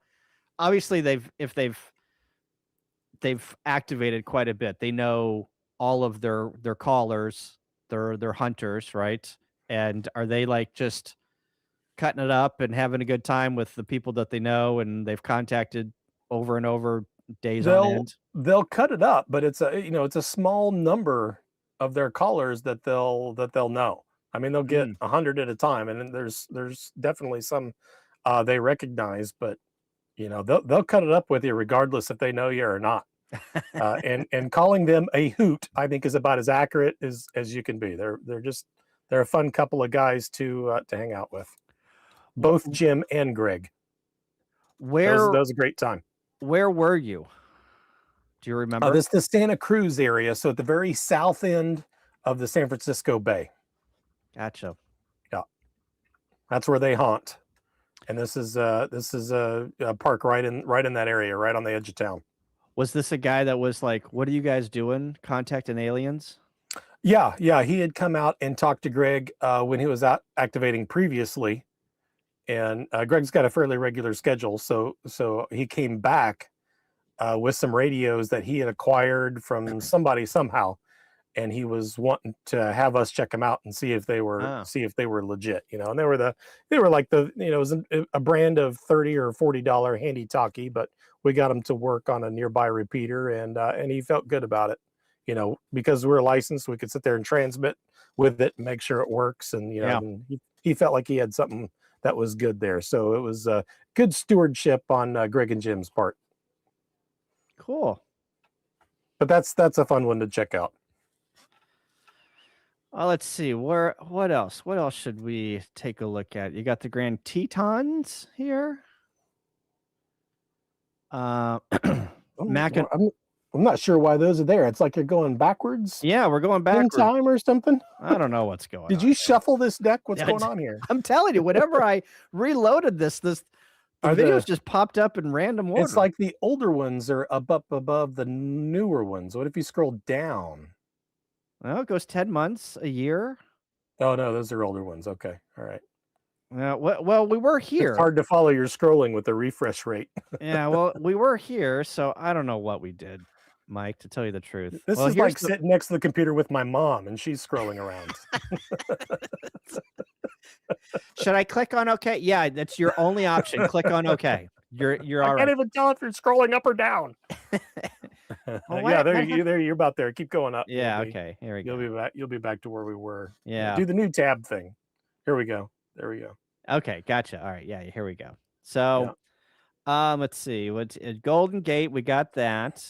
obviously they've activated quite a bit. They know all of their callers, their hunters, right? And are they like just cutting it up and having a good time with the people that they know and they've contacted over and over days on end? They'll cut it up, but it's a small number of their callers that they'll know. I mean, they'll get 100 at a time, and then there's definitely some they recognize, but you know, they'll cut it up with you regardless if they know you or not. And calling them a hoot, I think, is about as accurate as you can be. They're a fun couple of guys to hang out with. Both Jim and Greg. That was a great time. Where were you? Do you remember? This is the Santa Cruz area, so at the very south end of the San Francisco Bay. Gotcha. Yeah, that's where they haunt, and this is a park right in that area, right on the edge of town. Was this a guy that was like, "What are you guys doing? Contacting aliens?" Yeah. He had come out and talked to Greg when he was out activating previously, and Greg's got a fairly regular schedule, so he came back with some radios that he had acquired from somebody somehow, and he was wanting to have us check them out and see if they were legit, you know. And they were like it was a brand of $30 or $40 handy talkie, but we got him to work on a nearby repeater, and he felt good about it, you know, because we're licensed, we could sit there and transmit with it and make sure it works, and you know, and he felt like he had something that was good there. So it was good stewardship on Greg and Jim's part. Cool. But that's a fun one to check out. Let's see. What else? What else should we take a look at? You got the Grand Tetons here. I'm not sure why those are there. It's like you're going backwards. Yeah, we're going backwards in time or something. I don't know what's going on. Did you shuffle this deck? What's going on here? I'm telling you, whenever I reloaded the videos just popped up in random order. It's like the older ones are up above the newer ones. What if you scroll down? Well, it goes 10 months, a year. Oh no, those are older ones. Okay, all right. Well, we were here. It's hard to follow your scrolling with the refresh rate. Yeah, well, we were here, so I don't know what we did, Mike, to tell you the truth. This is like sitting next to the computer with my mom, and she's scrolling around. Should I click on OK? Yeah, that's your only option. Click on OK. You're all right. I can't even tell if you're scrolling up or down. Yeah, there you're about there. Keep going up. Yeah, okay. Here we go. You'll be back to where we were. Yeah. Do the new tab thing. Here we go. There we go. Okay, gotcha. All right, yeah, here we go. So, let's see. What's Golden Gate? We got that.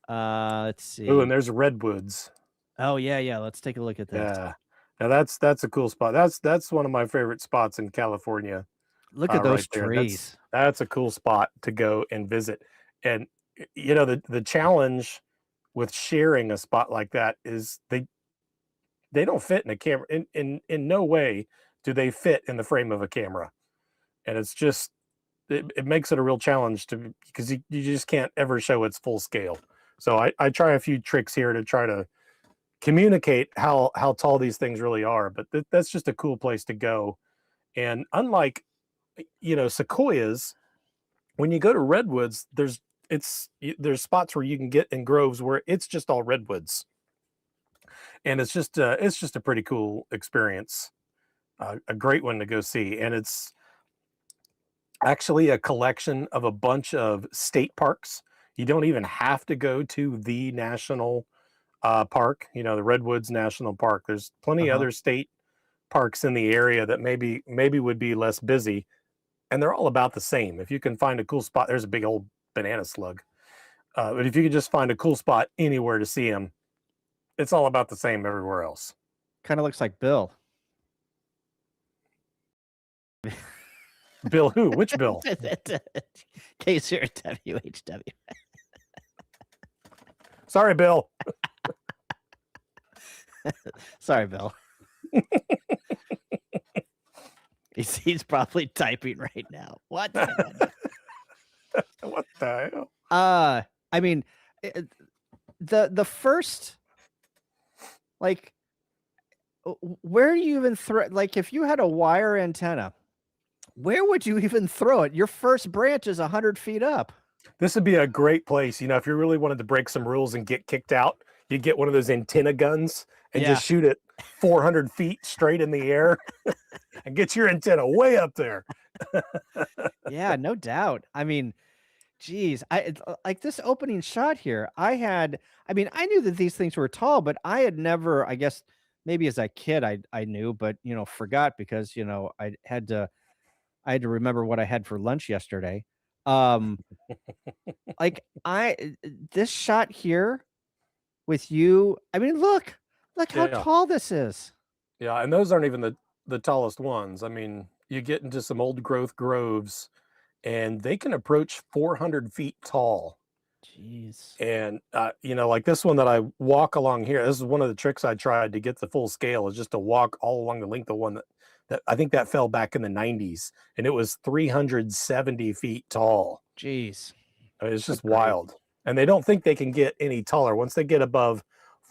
Let's see. Oh, and there's Redwoods. Oh yeah. Let's take a look at that. Yeah. Now that's a cool spot. That's one of my favorite spots in California. Look at those trees. That's a cool spot to go and visit. And you know, the challenge with sharing a spot like that is they don't fit in a camera. In no way do they fit in the frame of a camera. And it's just it makes it a real challenge because you just can't ever show its full scale. So I try a few tricks here to try to communicate how tall these things really are, but that's just a cool place to go. And unlike, you know, sequoias, when you go to redwoods, there's spots where you can get in groves where it's just all redwoods, and it's just a pretty cool experience, a great one to go see. And it's actually a collection of a bunch of state parks. You don't even have to go to the national park, you know, the Redwoods National Park. There's plenty of Uh-huh. other state parks in the area that maybe would be less busy, and they're all about the same. If you can find a cool spot, there's a big old banana slug. But if you could just find a cool spot anywhere to see them, it's all about the same everywhere else. Kind of looks like Bill. Bill who? Which Bill? Case here at WHW. Sorry, Bill. Sorry, Bill. He's probably typing right now. What? What the hell? I mean, the first, like, where do you even throw? Like, if you had a wire antenna, where would you even throw it? Your first branch is 100 feet up. This would be a great place. You know, if you really wanted to break some rules and get kicked out, you get one of those antenna guns and just shoot it 400 feet straight in the air and get your antenna way up there. Yeah, no doubt. I mean, geez, like this opening shot here, I knew that these things were tall, but I had never, I guess maybe as a kid I knew, but you know, forgot because, you know, I had to remember what I had for lunch yesterday. Like this shot here with you, I mean, look how tall this is. Yeah, and those aren't even the tallest ones. I mean, you get into some old growth groves and they can approach 400 feet tall. Jeez. And, you know, like this one that I walk along here, this is one of the tricks I tried to get the full scale, is just to walk all along the length of one that I think that fell back in the 90s, and it was 370 feet tall. Jeez. It's just wild. And they don't think they can get any taller. Once they get above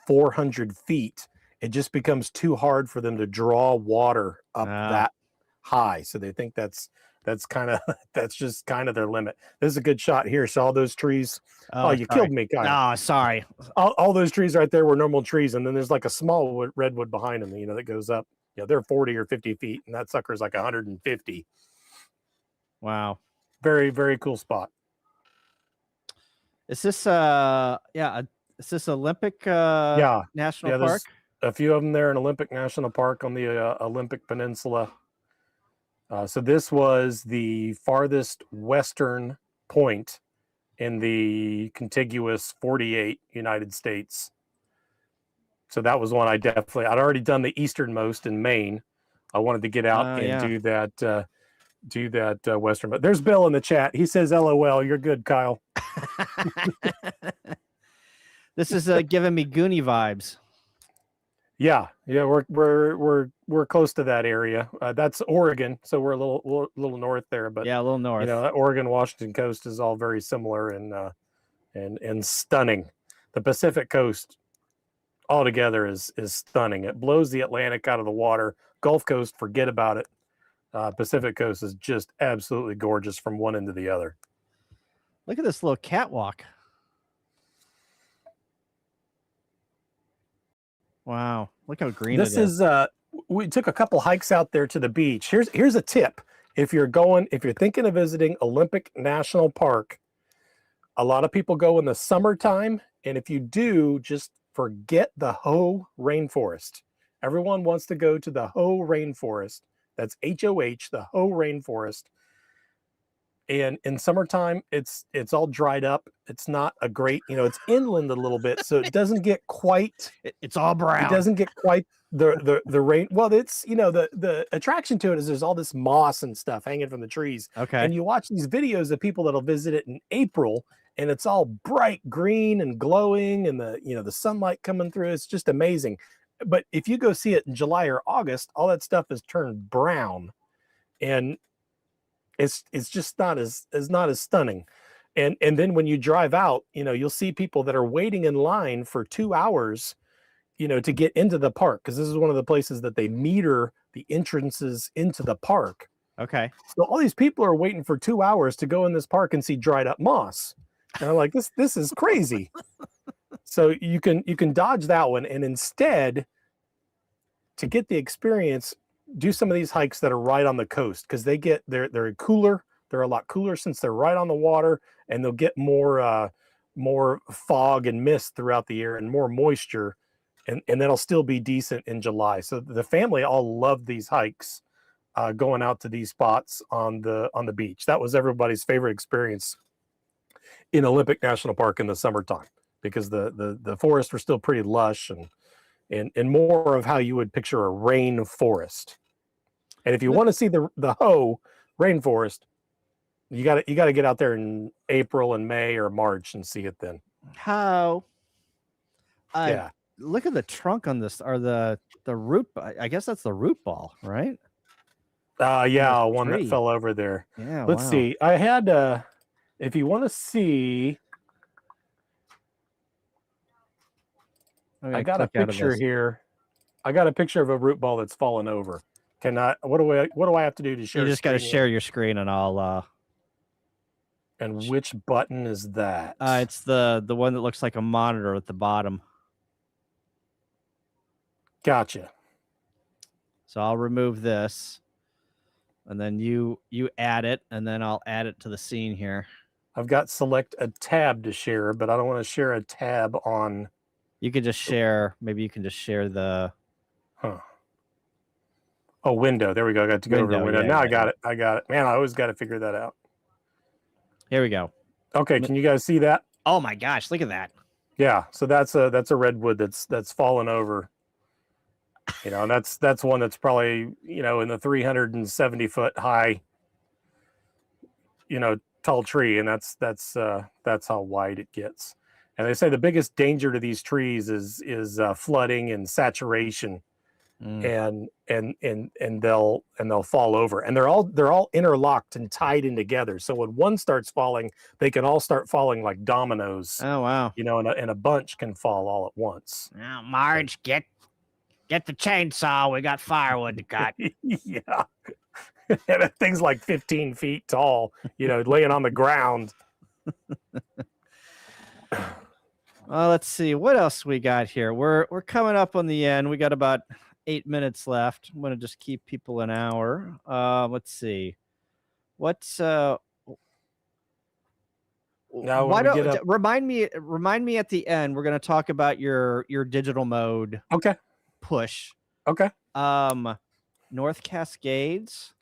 400 feet, it just becomes too hard for them to draw water up that high. So they think that's just kind of their limit. This is a good shot here. So all those trees. Oh, you killed me, Kyle. Oh, sorry. All those trees right there were normal trees, and then there's like a small redwood behind them, you know, that goes up. You know, they're 40 or 50 feet, and that sucker's like 150. Wow. Very, very cool spot. Is this is this Olympic National Park? A few of them there in Olympic National Park on the Olympic Peninsula. So this was the farthest western point in the contiguous 48 United States. So that was one I'd already done the easternmost in Maine. I wanted to get out and do that western. But there's Bill in the chat. He says, "LOL, you're good, Kyle." This is giving me Goonie vibes. Yeah, we're close to that area. That's Oregon, so we're a little north there. But yeah, a little north. You know, that Oregon, Washington coast is all very similar and stunning. The Pacific coast altogether is stunning. It blows the Atlantic out of the water. Gulf Coast, forget about it. Pacific coast is just absolutely gorgeous from one end to the other. Look at this little catwalk. Wow, look how green this it is. We took a couple hikes out there to the beach. Here's a tip. If you're thinking of visiting Olympic National Park, a lot of people go in the summertime, and if you do, just forget the Hoh rainforest. Everyone wants to go to the Hoh rainforest. That's HOH, the Hoh rainforest. And in summertime, it's all dried up. It's not a great, you know, it's inland a little bit, so it doesn't get quite. It's all brown. It doesn't get quite the rain. Well, it's, you know, the attraction to it is there's all this moss and stuff hanging from the trees. Okay. And you watch these videos of people that'll visit it in April, and it's all bright green and glowing, and the sunlight coming through. It's just amazing. But if you go see it in July or August, all that stuff is turned brown, and it's just not as stunning. And then when you drive out, you know, you'll see people that are waiting in line for 2 hours, you know, to get into the park, because this is one of the places that they meter the entrances into the park. Okay. So all these people are waiting for 2 hours to go in this park and see dried up moss. And I'm like, this is crazy. So you can dodge that one, and instead, to get the experience, do some of these hikes that are right on the coast, because they're cooler. They're a lot cooler since they're right on the water, and they'll get more more fog and mist throughout the year and more moisture, and that'll still be decent in July. So the family all loved these hikes, going out to these spots on the beach. That was everybody's favorite experience in Olympic National Park in the summertime, because the forests were still pretty lush and more of how you would picture a rain forest. And if you want to see the Hoh rainforest, you got to get out there in April and May or March and see it then. How? Yeah. Look at the trunk on this, or the root. I guess that's the root ball, right? Yeah, one that fell over there. Yeah. Let's see. I had if you want to see, I got a picture here. I got a picture of a root ball that's fallen over. Can I? What do I have to do to share? You just got to share your screen, and I'll. And which button is that? It's the one that looks like a monitor at the bottom. Gotcha. So I'll remove this, and then you add it, and then I'll add it to the scene here. I've got select a tab to share, but I don't want to share a tab on. You could just share. Maybe you can just share the. Oh, window. There we go. I got to go over the window. Yeah, now I got it. I got it. Man, I always got to figure that out. Here we go. Okay, can you guys see that? Oh my gosh, look at that. Yeah, so that's a redwood that's fallen over. You know, and that's one that's probably, you know, in the 370-foot high, you know, tall tree, and that's how wide it gets. And they say the biggest danger to these trees is flooding and saturation. And they'll fall over, and they're all interlocked and tied in together. So when one starts falling, they can all start falling like dominoes. Oh wow! You know, and a bunch can fall all at once. Now, Marge, get the chainsaw. We got firewood to cut. Yeah, and that thing's like 15 feet tall. You know, laying on the ground. Well, let's see what else we got here. We're coming up on the end. We got about 8 minutes left. I'm going to just keep people an hour. Let's see. What's now why don't remind me at the end, we're going to talk about your digital mode. Okay. Push. Okay. North Cascades.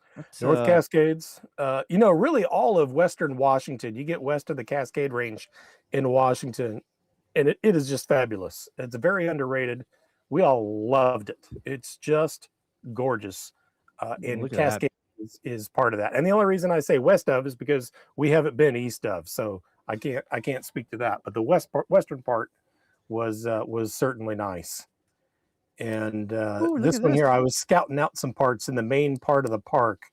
North Cascades. You know, really all of Western Washington. You get west of the Cascade Range in Washington, and it is just fabulous. It's very underrated. We all loved it. It's just gorgeous. And Cascade is part of that. And the only reason I say west of is because we haven't been east of, so I can't speak to that. But the western part was certainly nice. And this one here, I was scouting out some parts in the main part of the park.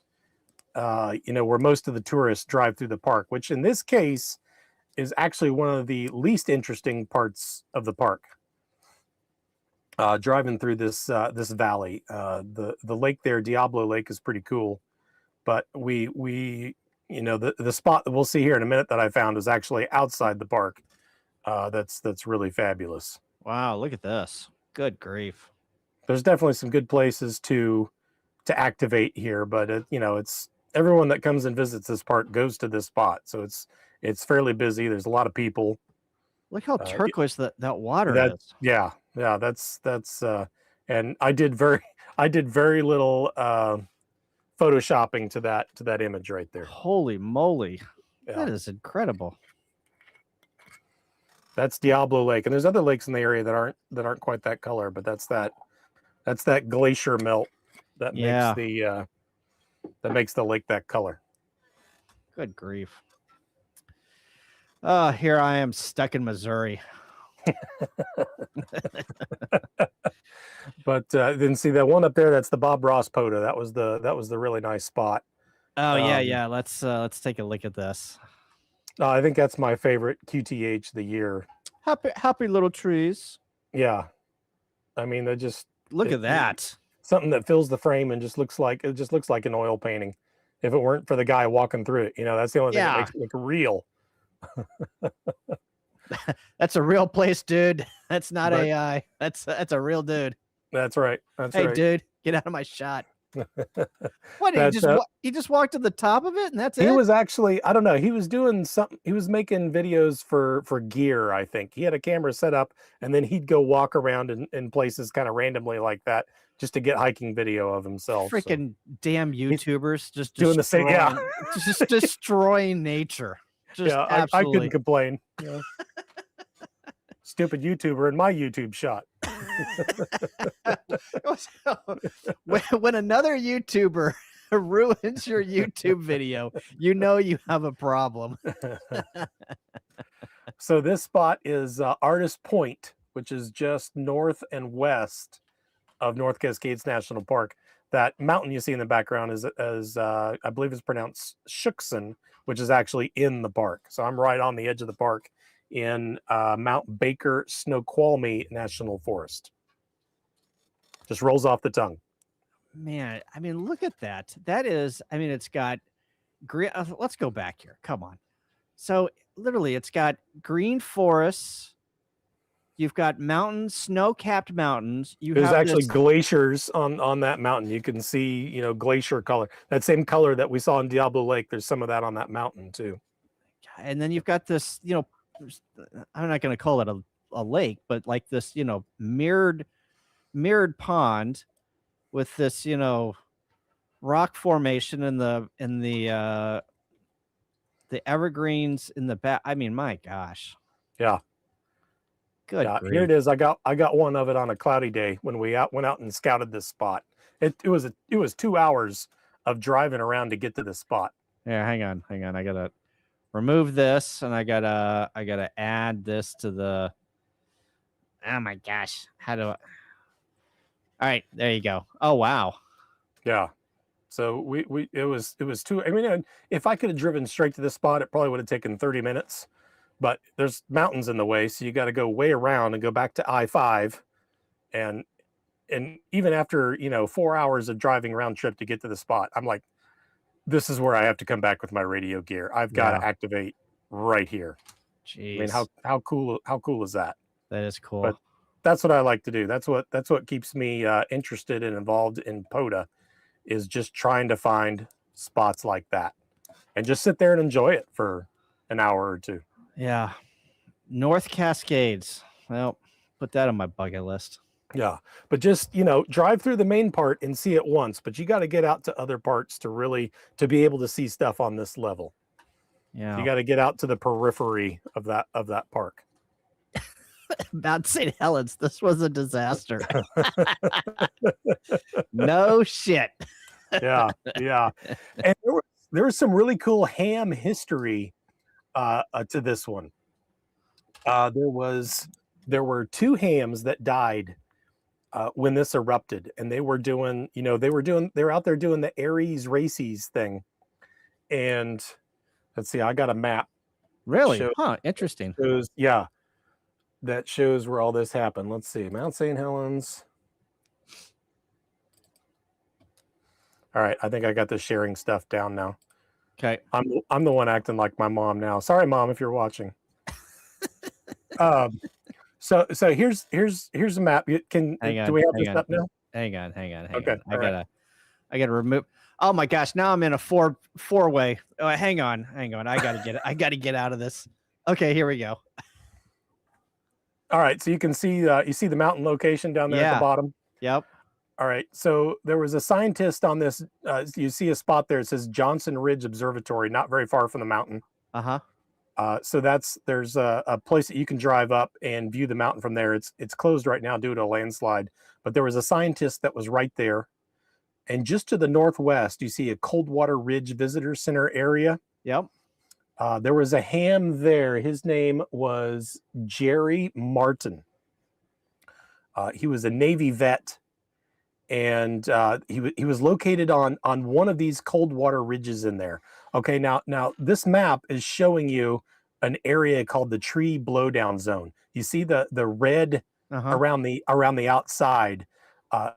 You know, where most of the tourists drive through the park, which in this case is actually one of the least interesting parts of the park. Driving through this valley, the lake there, Diablo Lake, is pretty cool, but we you know, the spot that we'll see here in a minute that I found is actually outside the park. That's really fabulous. Wow, look at this! Good grief! There's definitely some good places to activate here, but you know, it's everyone that comes and visits this park goes to this spot, so it's fairly busy. There's a lot of people. Look how turquoise that water is. Yeah, that's and I did very little photoshopping to that image right there. Holy moly. Yeah. That is incredible. That's Diablo Lake, and there's other lakes in the area that aren't quite that color, but that's that glacier melt that makes the lake that color. Good grief. Here I am stuck in Missouri. But then see that one up there, that's the Bob Ross POTA. That was the really nice spot. Oh yeah. Let's take a look at this. I think that's my favorite QTH of the year. Happy little trees. Yeah. I mean, they just look at that. Something that fills the frame and just looks like an oil painting. If it weren't for the guy walking through it, you know, that's the only thing that makes it look real. That's a real place, dude. That's not AI. That's a real dude. That's right. That's hey, right. dude, get out of my shot. What, That he just walked to the top of it and that's he it? was actually, I don't know, he was doing something. He was making videos for gear, I think. He had a camera set up, and then he'd go walk around in places kind of randomly like that, just to get hiking video of himself. So Freaking damn he's YouTubers just doing the same. Yeah, just destroying nature. Just yeah. I couldn't absolutely. complain. Yeah. Stupid YouTuber in my YouTube shot. When another YouTuber ruins your YouTube video, you know you have a problem. So this spot is Artist Point, which is just north and west of North Cascades National Park. That mountain you see in the background is I believe it's pronounced Shuxon, which is actually in the park. So I'm right on the edge of the park in Mount Baker Snoqualmie National Forest. Just rolls off the tongue. Man, I mean, look at that. That is, I mean, it's got green. Let's go back here. Come on. So literally, it's got green forests. You've got mountains, snow-capped mountains. There's actually glaciers on that mountain. You can see, you know, glacier color. That same color that we saw in Diablo Lake. There's some of that on that mountain too. And then you've got this, you know, I'm not going to call it a lake, but like this, you know, mirrored pond with this, you know, rock formation in the evergreens in the back. I mean, my gosh. Yeah. Good. Yeah, here it is. I got one of it on a cloudy day when we went out and scouted this spot. It was 2 hours of driving around to get to this spot. Yeah, hang on. I gotta remove this, and I gotta add this to the. Oh my gosh! How do I? All right, there you go. Oh wow. Yeah. So it was two. I mean, if I could have driven straight to this spot, it probably would have taken 30 minutes. But there's mountains in the way, so you got to go way around and go back to I-5, and even after 4 hours of driving round trip to get to the spot, I'm like, this is where I have to come back with my radio gear. I've got to activate right here. Jeez. I mean, how cool is that? That is cool. But that's what I like to do. That's what keeps me interested and involved in POTA, is just trying to find spots like that and just sit there and enjoy it for an hour or two. Yeah. North Cascades. Well, put that on my bucket list. Yeah. But just, drive through the main part and see it once, but you got to get out to other parts to be able to see stuff on this level. Yeah. You got to get out to the periphery of that park. Mount St. Helens. This was a disaster. No shit. Yeah. Yeah. And there was some really cool ham history to this one. There were 2 hams that died when this erupted, and they were out there doing the Aries Races thing. And let's see, I got a map. Really? Interesting. That shows where all this happened. Let's see, Mount St. Helens. All right, I think I got the sharing stuff down now. Okay. I'm the one acting like my mom now. Sorry, Mom, if you're watching. So here's a map. Do we have this up now? Hang on. Okay. I gotta remove. Oh my gosh! Now I'm in a four-way. Oh, hang on. I gotta get out of this. Okay, here we go. All right, so you can see you see the mountain location down there at the bottom. Yep. All right, so there was a scientist on this. You see a spot there. It says Johnson Ridge Observatory, not very far from the mountain. So there's a place that you can drive up and view the mountain from there. It's closed right now due to a landslide, but there was a scientist that was right there. And just to the northwest, you see a Coldwater Ridge Visitor Center area. Yep. There was a ham there. His name was Jerry Martin. He was a Navy vet, and he was located on one of these Coldwater ridges in there. Okay, now this map is showing you an area called the tree blowdown zone. You see the red around the outside.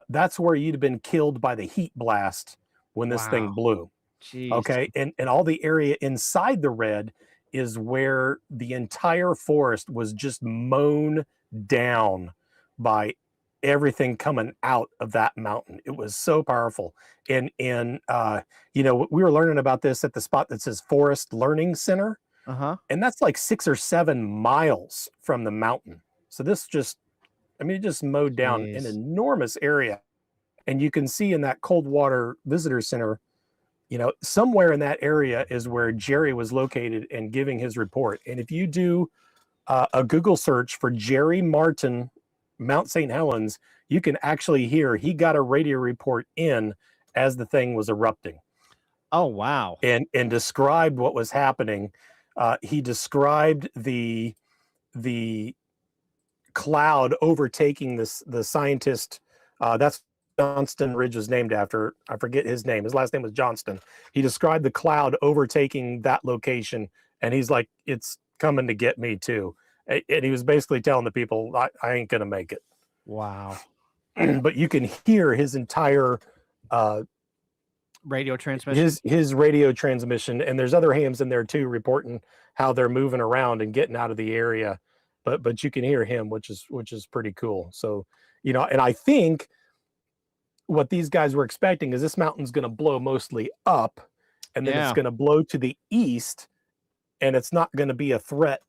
That's where you'd have been killed by the heat blast when this thing blew. Jeez. Okay, and all the area inside the red is where the entire forest was just mown down by everything coming out of that mountain. It was so powerful. And you know, we were learning about this at the spot that says Forest Learning Center, Uh-huh. and that's like 6 or 7 miles from the mountain. So this just, I mean, it just mowed down an Jeez. enormous area. And you can see in that Coldwater Visitor Center, you know, somewhere in that area is where Jerry was located and giving his report. And if you do a Google search for Jerry Martin, Mount St. Helens, you can actually hear he got a radio report in as the thing was erupting. Oh, wow. And described what was happening. He described the cloud overtaking the scientist. That's Johnston Ridge was named after. I forget his name. His last name was Johnston. He described the cloud overtaking that location, and he's like, "It's coming to get me too." And he was basically telling the people, "I ain't gonna make it." Wow. But you can hear his entire Radio transmission. his radio transmission, and there's other hams in there too reporting how they're moving around and getting out of the area. But you can hear him, which is pretty cool. So, you know, and I think what these guys were expecting is this mountain's going to blow mostly up, and then it's going to blow to the east, and it's not going to be a threat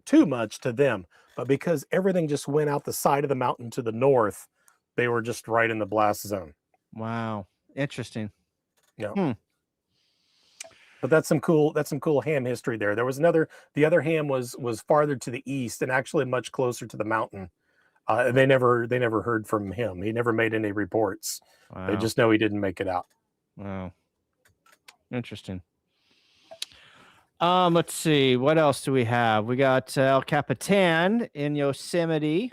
too much to them. But because everything just went out the side of the mountain to the north, they were just right in the blast zone. Wow. Interesting. Yeah. But that's some cool ham history there. There was the other ham was farther to the east and actually much closer to the mountain. They never heard from him. He never made any reports. Wow. They just know he didn't make it out. Wow. Interesting. Let's see. What else do we have? We got El Capitan in Yosemite.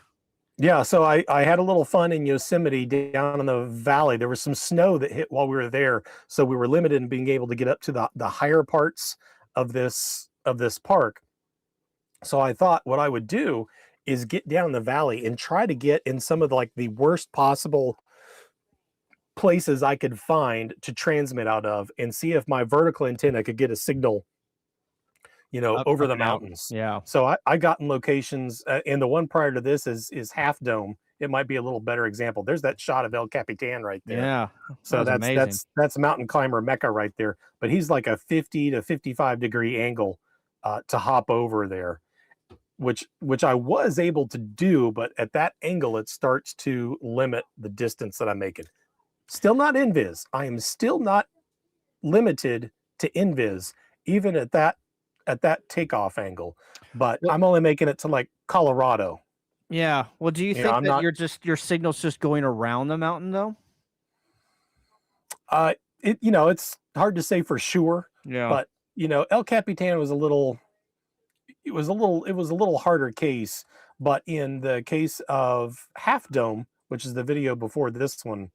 Yeah, so I had a little fun in Yosemite down in the valley. There was some snow that hit while we were there, so we were limited in being able to get up to the higher parts of this park. So I thought what I would do is get down the valley and try to get in some of the worst possible places I could find to transmit out of and see if my vertical antenna could get a signal, you know, over the mountains. Yeah. So I got in locations, and the one prior to this is Half Dome. It might be a little better example. There's that shot of El Capitan right there. Yeah. So that's mountain climber Mecca right there. But he's like a 50 to 55 degree angle to hop over there, which I was able to do, but at that angle it starts to limit the distance that I'm making. Still not invis. I am still not limited to invis, even at that takeoff angle, but I'm only making it to like Colorado. Yeah. Well, do you think that your signal's just going around the mountain though? You know, it's hard to say for sure. Yeah. But you know, El Capitan was a little harder case. But in the case of Half Dome, which is the video before this one,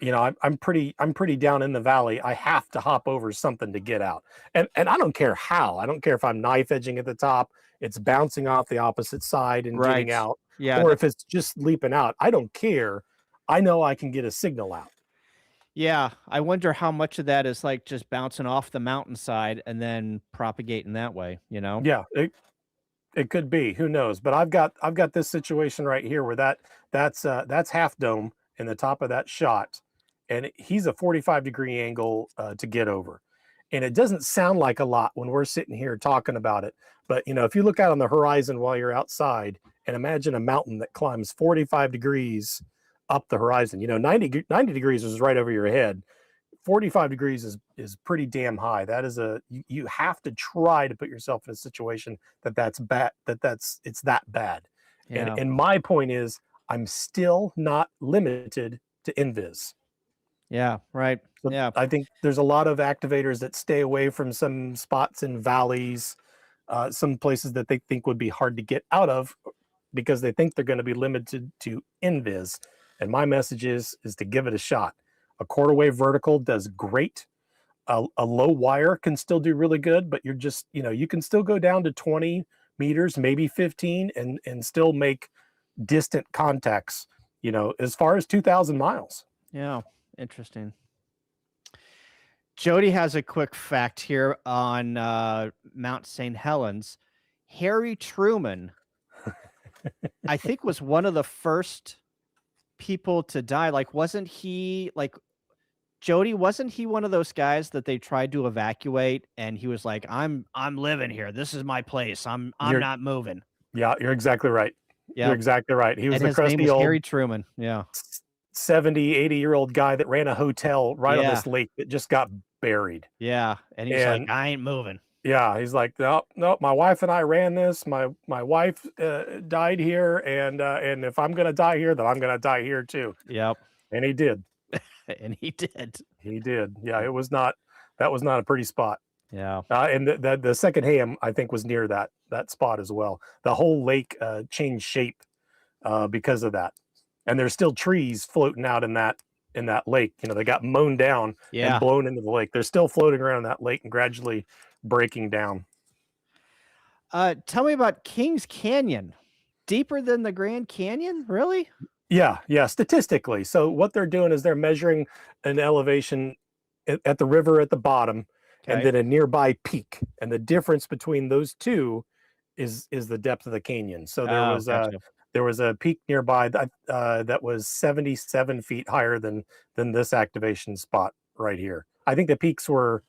you know, I'm pretty down in the valley. I have to hop over something to get out. And I don't care how. I don't care if I'm knife edging at the top, it's bouncing off the opposite side and getting out. Yeah. Or if it's just leaping out. I don't care. I know I can get a signal out. Yeah. I wonder how much of that is like just bouncing off the mountainside and then propagating that way, you know? Yeah, it could be. Who knows? But I've got this situation right here where that's Half Dome in the top of that shot. And he's a 45 degree angle to get over. And it doesn't sound like a lot when we're sitting here talking about it. But, you know, if you look out on the horizon while you're outside and imagine a mountain that climbs 45 degrees up the horizon, you know, 90 degrees is right over your head. 45 degrees is pretty damn high. That is you have to try to put yourself in a situation that's bad, it's that bad. Yeah. And my point is I'm still not limited to invis. Yeah, right. So yeah. I think there's a lot of activators that stay away from some spots in valleys, some places that they think would be hard to get out of because they think they're going to be limited to invis. And my message is to give it a shot. A quarter wave vertical does great. A low wire can still do really good, but you're just, you know, you can still go down to 20 meters, maybe 15 and still make distant contacts, you know, as far as 2,000 miles. Yeah. Interesting. Jody has a quick fact here on Mount St. Helens. Harry Truman I think was one of the first people to die. Like, wasn't he like Jody? Wasn't he one of those guys that they tried to evacuate, and he was like, "I'm living here. This is my place. I'm You're not moving." yeah, you're exactly right. You're Yeah, exactly right. He was and the his name crusty was old Harry Truman. Yeah, 70, 80-year-old guy that ran a hotel right on yeah, this lake that just got buried. yeah. And he's like, And "I ain't moving." yeah, he's like, no, no, my wife and I ran this. My wife died here, and if I'm gonna die here, then I'm gonna die here too. Yep, And he did. and he did. He did. Yeah, it was not. That was not a pretty spot. Yeah. And the second ham, I think, was near that spot as well. The whole lake changed shape because of that, and there's still trees floating out in that lake. You know, they got mown down Yeah. and blown into the lake. They're still floating around that lake and gradually breaking down. Tell me about Kings Canyon. Deeper than the Grand Canyon? Really? Yeah, yeah. Statistically, so what they're doing is they're measuring an elevation at the river at the bottom, and Okay. then a nearby peak, and the difference between those two is the depth of the canyon. So Oh, gotcha. there was a peak nearby that was 77 feet higher than this activation spot right here. I think the peaks were,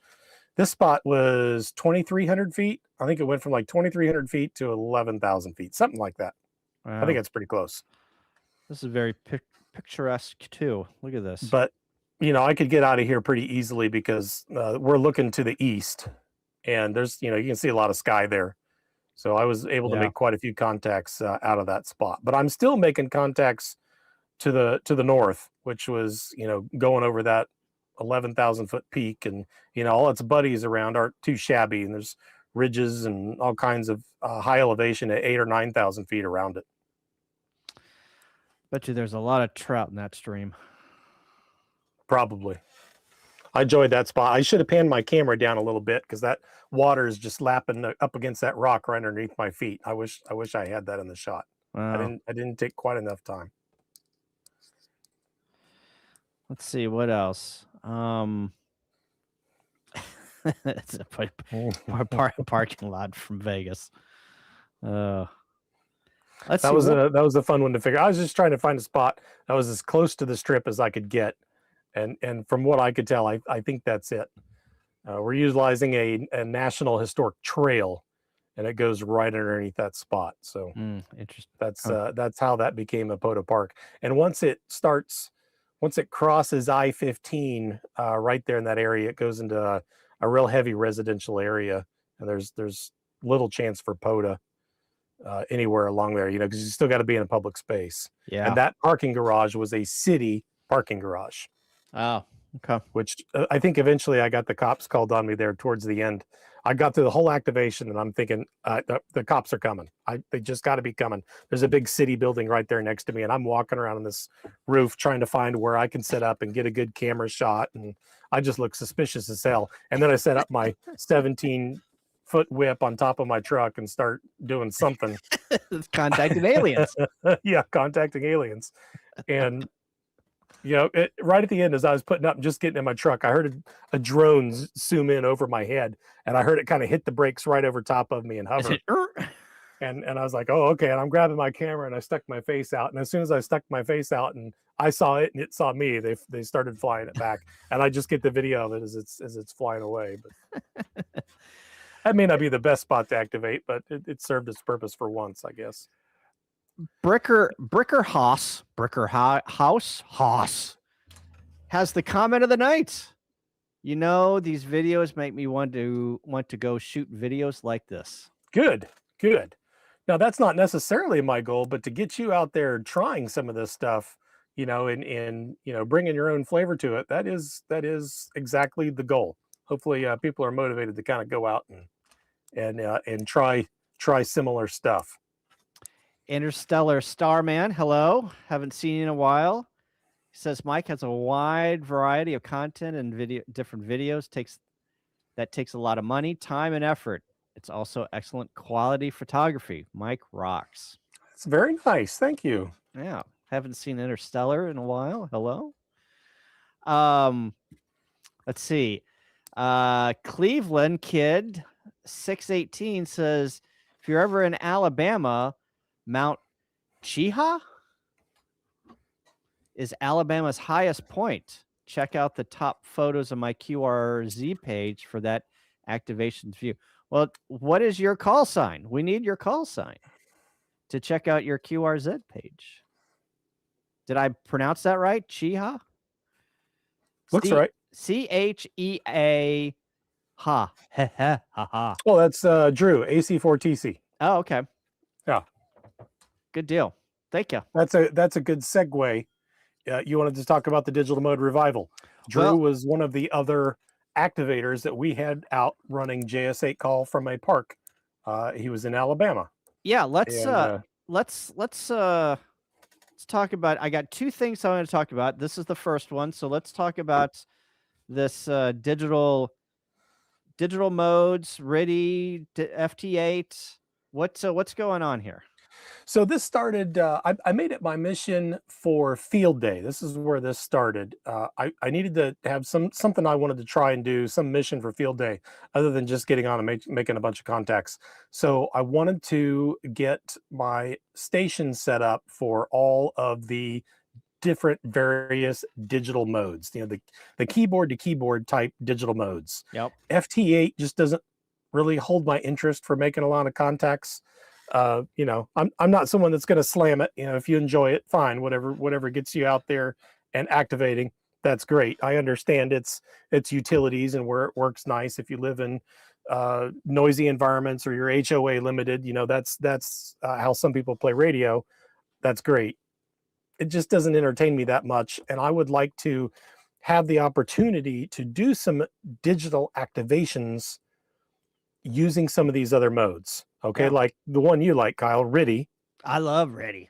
this spot was 2,300 feet. I think it went from like 2,300 feet to 11,000 feet, something like that. I Wow. think it's pretty close. This is very picturesque too. Look at this. But you know, I could get out of here pretty easily because we're looking to the east, and there's, you know, you can see a lot of sky there. So I was able to Yeah. make quite a few contacts out of that spot. But I'm still making contacts to the north, which was, you know, going over that 11,000-foot peak, and you know, all its buddies around aren't too shabby, and there's ridges and all kinds of high elevation at 8,000 or 9,000 feet around it. Bet you there's a lot of trout in that stream. Probably. I enjoyed that spot. I should have panned my camera down a little bit because that water is just lapping up against that rock right underneath my feet. I wish I had that in the shot. Wow. I didn't take quite enough time. Let's see what else. It's a parking lot from Vegas. Let's That see. was a fun one to figure. I was just trying to find a spot that was as close to the strip as I could get, and from what I could tell, I think that's it. We're utilizing a national historic trail, and it goes right underneath that spot. So interesting. That's how that became a POTA park. And once it crosses I-15 right there in that area, it goes into a real heavy residential area, and there's little chance for POTA anywhere along there, you know, because you still got to be in a public space. Yeah. And that parking garage was a city parking garage. Oh, okay. Which I think eventually I got the cops called on me there towards the end. I got through the whole activation, and I'm thinking the cops are coming. They just got to be coming. There's a big city building right there next to me, and I'm walking around on this roof trying to find where I can set up and get a good camera shot, and I just look suspicious as hell. And then I set up my 17-foot whip on top of my truck and start doing something. Contacting aliens. Yeah, contacting aliens. And you know, right at the end, as I was putting up and just getting in my truck, I heard a drone zoom in over my head, and I heard it kind of hit the brakes right over top of me and hover. And I was like, oh, okay. And I'm grabbing my camera, and I stuck my face out. And as soon as I stuck my face out and I saw it and it saw me, they started flying it back. And I just get the video of it as it's flying away. But that may not be the best spot to activate, but it served its purpose for once, I guess. Bricker Haas has the comment of the night. You know, these videos make me want to go shoot videos like this. Good. Now that's not necessarily my goal, but to get you out there trying some of this stuff, you know, and you know, bringing your own flavor to it, that is exactly the goal. Hopefully, people are motivated to kind of go out and try similar stuff. Interstellar Starman, hello. Haven't seen you in a while. He says Mike has a wide variety of content and different videos. Takes a lot of money, time, and effort. It's also excellent quality photography. Mike rocks. It's very nice. Thank you. Yeah. Haven't seen Interstellar in a while. Hello. Let's see. Cleveland Kid 618 says, if you're ever in Alabama, Mount Chiha is Alabama's highest point. Check out the top photos of my QRZ page for that activation view. Well, what is your call sign? We need your call sign to check out your QRZ page. Did I pronounce that right? Chiha? Looks right. CHEA. Ha. Ha ha. Well, that's Drew, AC4TC. Oh, okay. Yeah. Good deal. Thank you. That's a good segue. You wanted to talk about the digital mode revival. Drew was one of the other activators that we had out running JS8 call from a park. He was in Alabama. Yeah, let's talk about. I got two things I want to talk about. This is the first one, so let's talk about this digital modes, RIDI, FT8. What's going on here? So this started, I made it my mission for field day. This is where this started. I needed to have something I wanted to try and do, some mission for field day, other than just getting on and making a bunch of contacts. So I wanted to get my station set up for all of the different various digital modes, the keyboard to keyboard type digital modes. Yep. FT8 just doesn't really hold my interest for making a lot of contacts. I'm not someone that's going to slam it. If you enjoy it, fine, whatever gets you out there and activating, that's great. I understand its utilities and where it works nice. If you live in noisy environments or you're HOA limited, that's how some people play radio. That's great. It just doesn't entertain me that much. And I would like to have the opportunity to do some digital activations using some of these other modes. Okay. Yeah. Like the one you like, Kyle, RIDI. I love RIDI.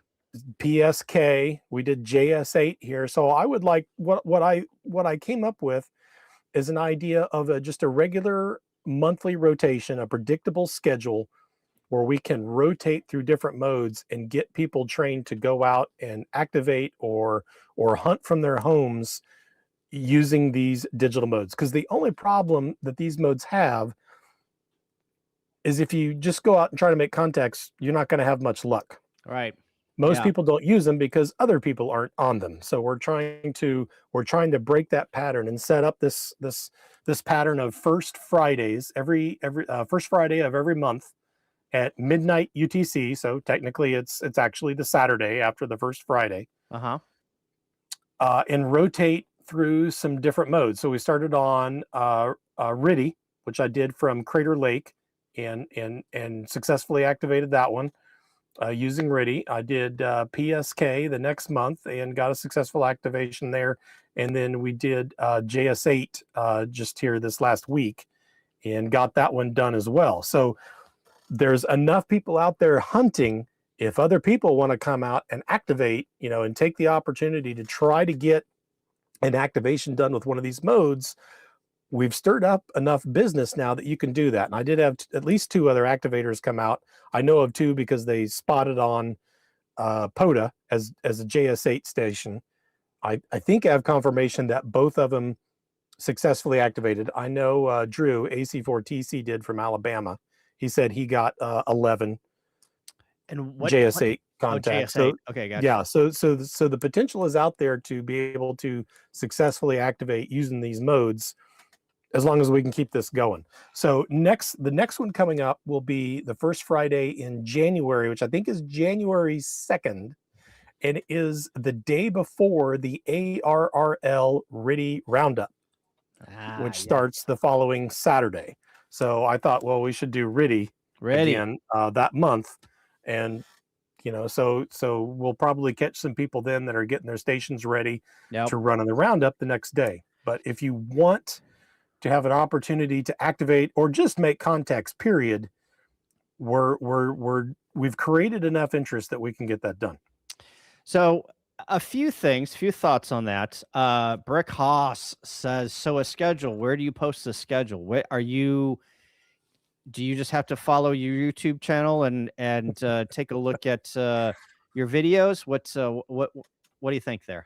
PSK. We did JS8 here. So I would like what I came up with is an idea of just a regular monthly rotation, a predictable schedule where we can rotate through different modes and get people trained to go out and activate or hunt from their homes using these digital modes. Because the only problem that these modes have is if you just go out and try to make contacts, you're not going to have much luck. Right. Most people don't use them because other people aren't on them. So we're trying to break that pattern and set up this pattern of first Fridays, every first Friday of every month at midnight UTC. So technically it's actually the Saturday after the first Friday. And rotate through some different modes. So we started on RIDI, which I did from Crater Lake, and successfully activated that one using RIDI. I did PSK the next month and got a successful activation there. And then we did JS8 just here this last week and got that one done as well. So there's enough people out there hunting. If other people want to come out and activate, and take the opportunity to try to get an activation done with one of these modes, we've stirred up enough business now that you can do that. And I did have at least two other activators come out. I know of two because they spotted on POTA as a JS8 station. I think I have confirmation that both of them successfully activated. I know Drew, AC4TC, did from Alabama. He said he got 11 and what, JS8 contacts. JS8. Okay, gotcha. Yeah, so the potential is out there to be able to successfully activate using these modes, as long as we can keep this going. So the next one coming up will be the first Friday in January, which I think is January 2nd. And it is the day before the ARRL RIDI Roundup, which starts the following Saturday. So I thought, well, we should do RIDI again that month. And, so we'll probably catch some people then that are getting their stations ready to run on the Roundup the next day. But if you want to have an opportunity to activate or just make contacts, period, we've created enough interest that we can get that done. So a few thoughts on that. Brick Haas says, so a schedule, where do you post the schedule? Do you just have to follow your YouTube channel and take a look at your videos? What do you think there?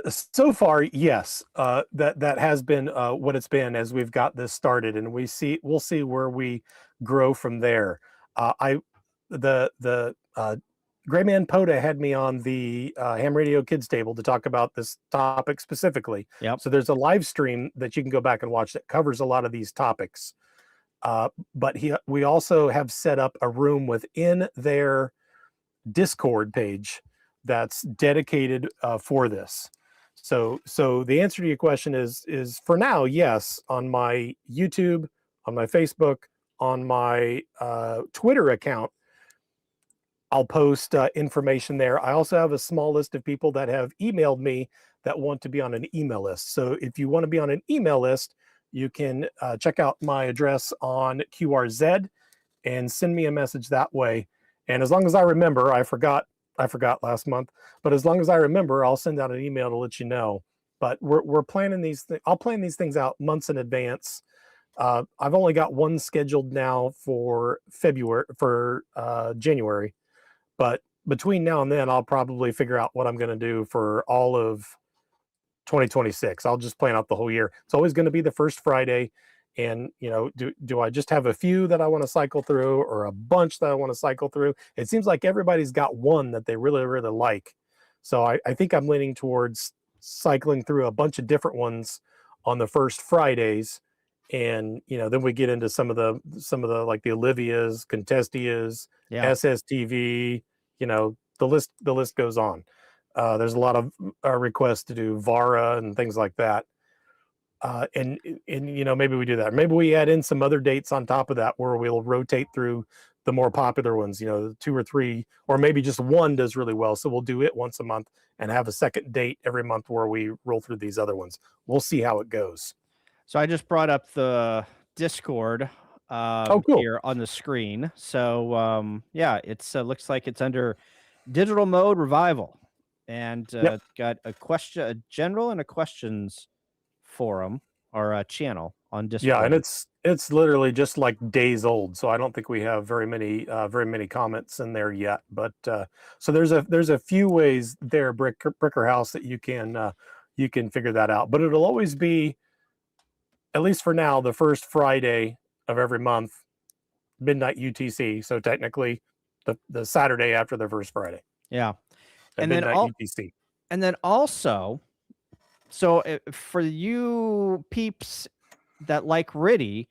So far, yes, that has been what it's been as we've got this started, and we'll see where we grow from there. The Gray Man POTA had me on the Ham Radio Kids table to talk about this topic specifically. Yep. So there's a live stream that you can go back and watch that covers a lot of these topics. But we also have set up a room within their Discord page that's dedicated for this. So the answer to your question is for now, yes, on my YouTube, on my Facebook, on my Twitter account, I'll post information there. I also have a small list of people that have emailed me that want to be on an email list. So if you want to be on an email list, you can check out my address on QRZ and send me a message that way. And as long as I remember, I forgot last month, but as long as I remember, I'll send out an email to let you know. But we're planning these. I'll plan these things out months in advance. I've only got one scheduled now for January. But between now and then, I'll probably figure out what I'm going to do for all of 2026. I'll just plan out the whole year. It's always going to be the first Friday. And, do I just have a few that I want to cycle through or a bunch that I want to cycle through? It seems like everybody's got one that they really, really like. So I think I'm leaning towards cycling through a bunch of different ones on the first Fridays. And, then we get into some of the like the Olivias, Contestias, SSTV, the list goes on. There's a lot of requests to do Vara and things like that. And maybe we do that. Maybe we add in some other dates on top of that where we'll rotate through the more popular ones, 2 or 3, or maybe just one does really well. So we'll do it once a month and have a second date every month where we roll through these other ones. We'll see how it goes. So I just brought up the Discord cool. here on the screen. So it's looks like it's under Digital Mode Revival, and it's got a general and a questions forum or a channel on Discord. Yeah, and it's literally just like days old, so I don't think we have very many comments in there yet. But so there's a few ways there, Bricker House, that you can figure that out. But it'll always be, at least for now, the first Friday of every month, midnight UTC. So technically, the Saturday after the first Friday. Yeah, and then UTC. And then also, so for you peeps that like RTTY,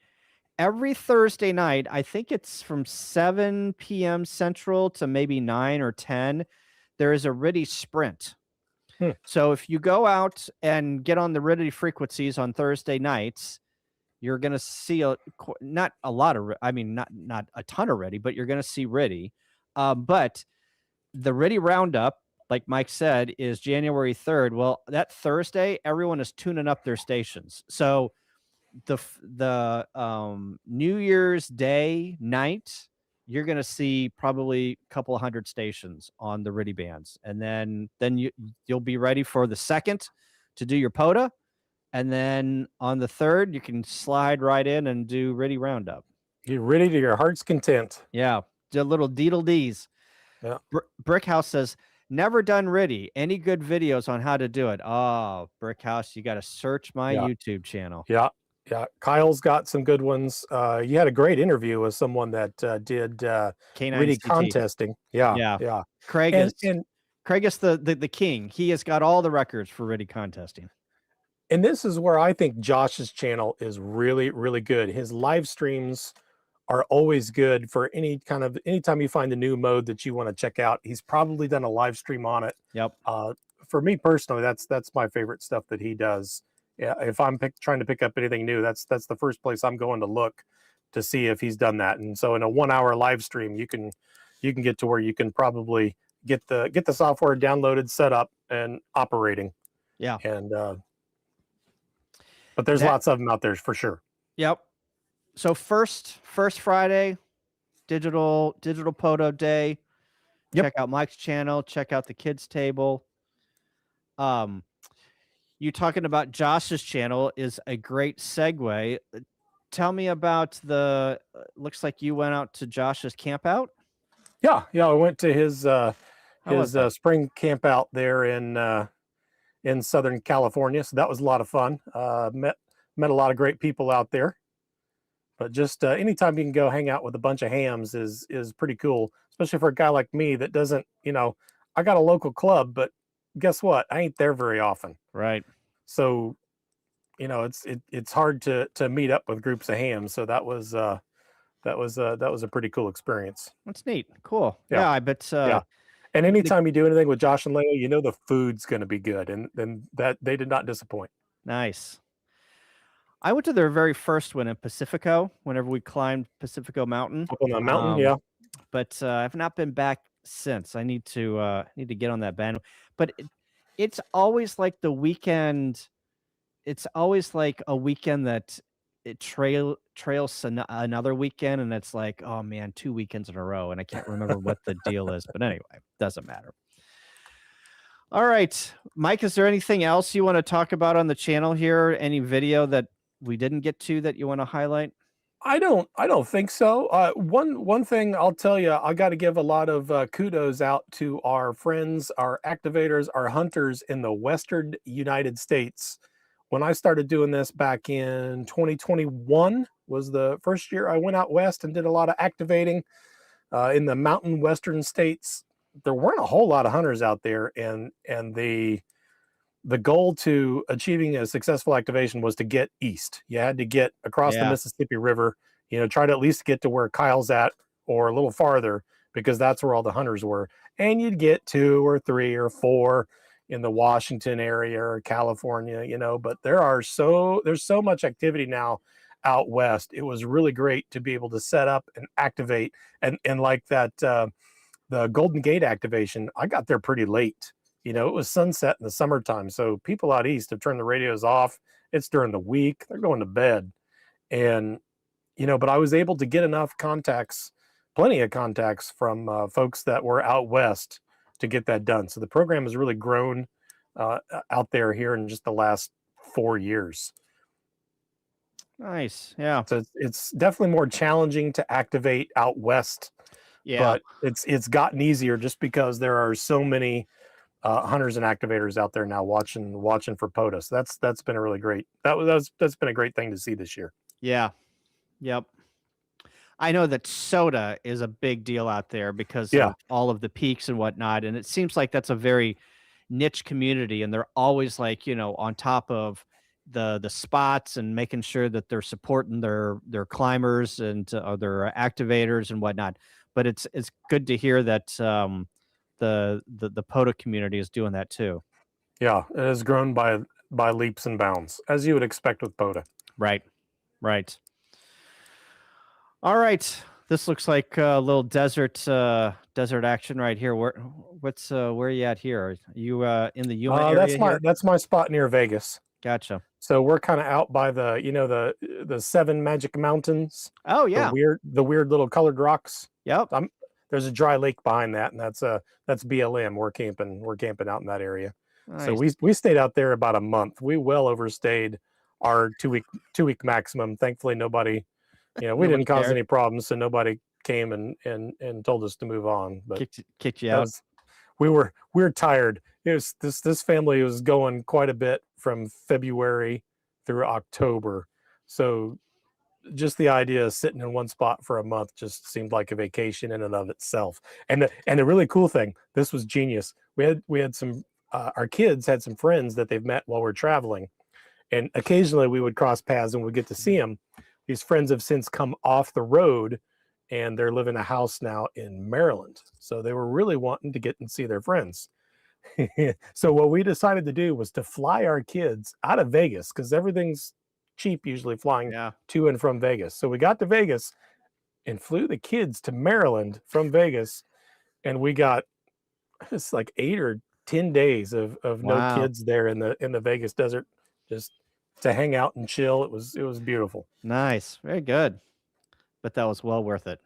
every Thursday night, I think it's from 7 p.m. Central to maybe 9 or 10, there is a RTTY sprint. So if you go out and get on the RTTY frequencies on Thursday nights, you're going to see not a lot of, not a ton of RTTY, but you're going to see RTTY. But the RTTY roundup, like Mike said, is January 3rd. Well, that Thursday, everyone is tuning up their stations. So the New Year's Day night, you're going to see probably a couple of hundred stations on the RTTY bands. And then you'll be ready for the 2nd to do your POTA. And then on the 3rd, you can slide right in and do RTTY roundup. You're ready to your heart's content. Yeah. The little deedle D's. Yeah. Brickhouse says, never done RTTY. Any good videos on how to do it? Oh, Brickhouse, you got to search my YouTube channel. Yeah. Kyle's got some good ones. You had a great interview with someone that did RTTY contesting. Yeah. Craig is the king. He has got all the records for RTTY contesting. And this is where I think Josh's channel is really, really good. His live streams are always good for anytime you find a new mode that you want to check out. He's probably done a live stream on it. Yep. For me personally, that's my favorite stuff that he does. Yeah, if I'm trying to pick up anything new, that's the first place I'm going to look to see if he's done that. And so in a 1-hour live stream, you can get to where you can probably get the software downloaded, set up, and operating. Yeah. And but there's lots of them out there for sure. Yep. So first Friday, digital POTA day. Yep. Check out Mike's channel. Check out the kids table. You talking about Josh's channel is a great segue. Tell me about looks like you went out to Josh's camp out. Yeah. I went to his spring camp out there in Southern California. So that was a lot of fun. Met a lot of great people out there. But just anytime you can go hang out with a bunch of hams is pretty cool, especially for a guy like me that doesn't, I got a local club, but guess what? I ain't there very often. Right. So, it's hard to meet up with groups of hams. So that was a pretty cool experience. That's neat. Cool. Yeah. Yeah, I bet. Yeah. And the- anytime you do anything with Josh and Leo, the food's going to be good, and that they did not disappoint. Nice. I went to their very first one in Pacifico. Whenever we climbed Pacifico Mountain, Up on the mountain, yeah. but I've not been back since. I need to get on that band. But it's always like the weekend. It's always like a weekend that it trails another weekend, and it's like, oh man, 2 weekends in a row, and I can't remember what the deal is. But anyway, doesn't matter. All right, Mike, is there anything else you want to talk about on the channel here? Any video that we didn't get to that you want to highlight? I don't think so. One thing I'll tell you, I got to give a lot of kudos out to our friends, our activators, our hunters in the Western United States. When I started doing this back in 2021 was the first year I went out west and did a lot of activating in the mountain Western states. There weren't a whole lot of hunters out there, and the goal to achieving a successful activation was to get east. You had to get across the Mississippi River, try to at least get to where Kyle's at or a little farther, because that's where all the hunters were. And you'd get 2 or 3 or 4 in the Washington area or California, but there's so much activity now out west. It was really great to be able to set up and activate, and like that, the Golden Gate activation, I got there pretty late. It was sunset in the summertime. So people out east have turned the radios off. It's during the week. They're going to bed. And, but I was able to get enough contacts, plenty of contacts from folks that were out west to get that done. So the program has really grown out there here in just the last 4 years. Nice. Yeah. So it's definitely more challenging to activate out west. Yeah. But it's gotten easier just because there are so many hunters and activators out there now watching for POTA. So that's been a really great, that's been a great thing to see this year. Yeah. Yep. I know that sota is a big deal out there because of all of the peaks and whatnot. And it seems like that's a very niche community, and they're always like, on top of the spots and making sure that they're supporting their climbers and their activators and whatnot. But it's good to hear that the POTA community is doing that too. Yeah, it has grown by leaps and bounds, as you would expect with POTA. Right. All right, this looks like a little desert action right here. Where are you at here? Are you in the Yuma area? That's my spot near Vegas. Gotcha. So we're kind of out by the 7 Magic Mountains. Oh yeah, the weird little colored rocks. Yep. There's a dry lake behind that, and that's BLM. We're camping out in that area. Nice. So we stayed out there about a month. We well overstayed our 2-week maximum. Thankfully, nobody, we didn't cause any problems, so nobody came and told us to move on. But kicked you out. We were tired. It was this family was going quite a bit from February through October. So just the idea of sitting in one spot for a month just seemed like a vacation in and of itself. And the really cool thing, this was genius. We had some our kids had some friends that they've met while we're traveling, and occasionally we would cross paths and we'd get to see them. These friends have since come off the road, and they're living in a house now in Maryland. So they were really wanting to get and see their friends. So what we decided to do was to fly our kids out of Vegas, because everything's cheap usually flying to and from Vegas. So we got to Vegas and flew the kids to Maryland from Vegas, and we got it's like 8 or 10 days of no kids there in the Vegas desert, just to hang out and chill. It was beautiful. Nice. Very good. But that was well worth it.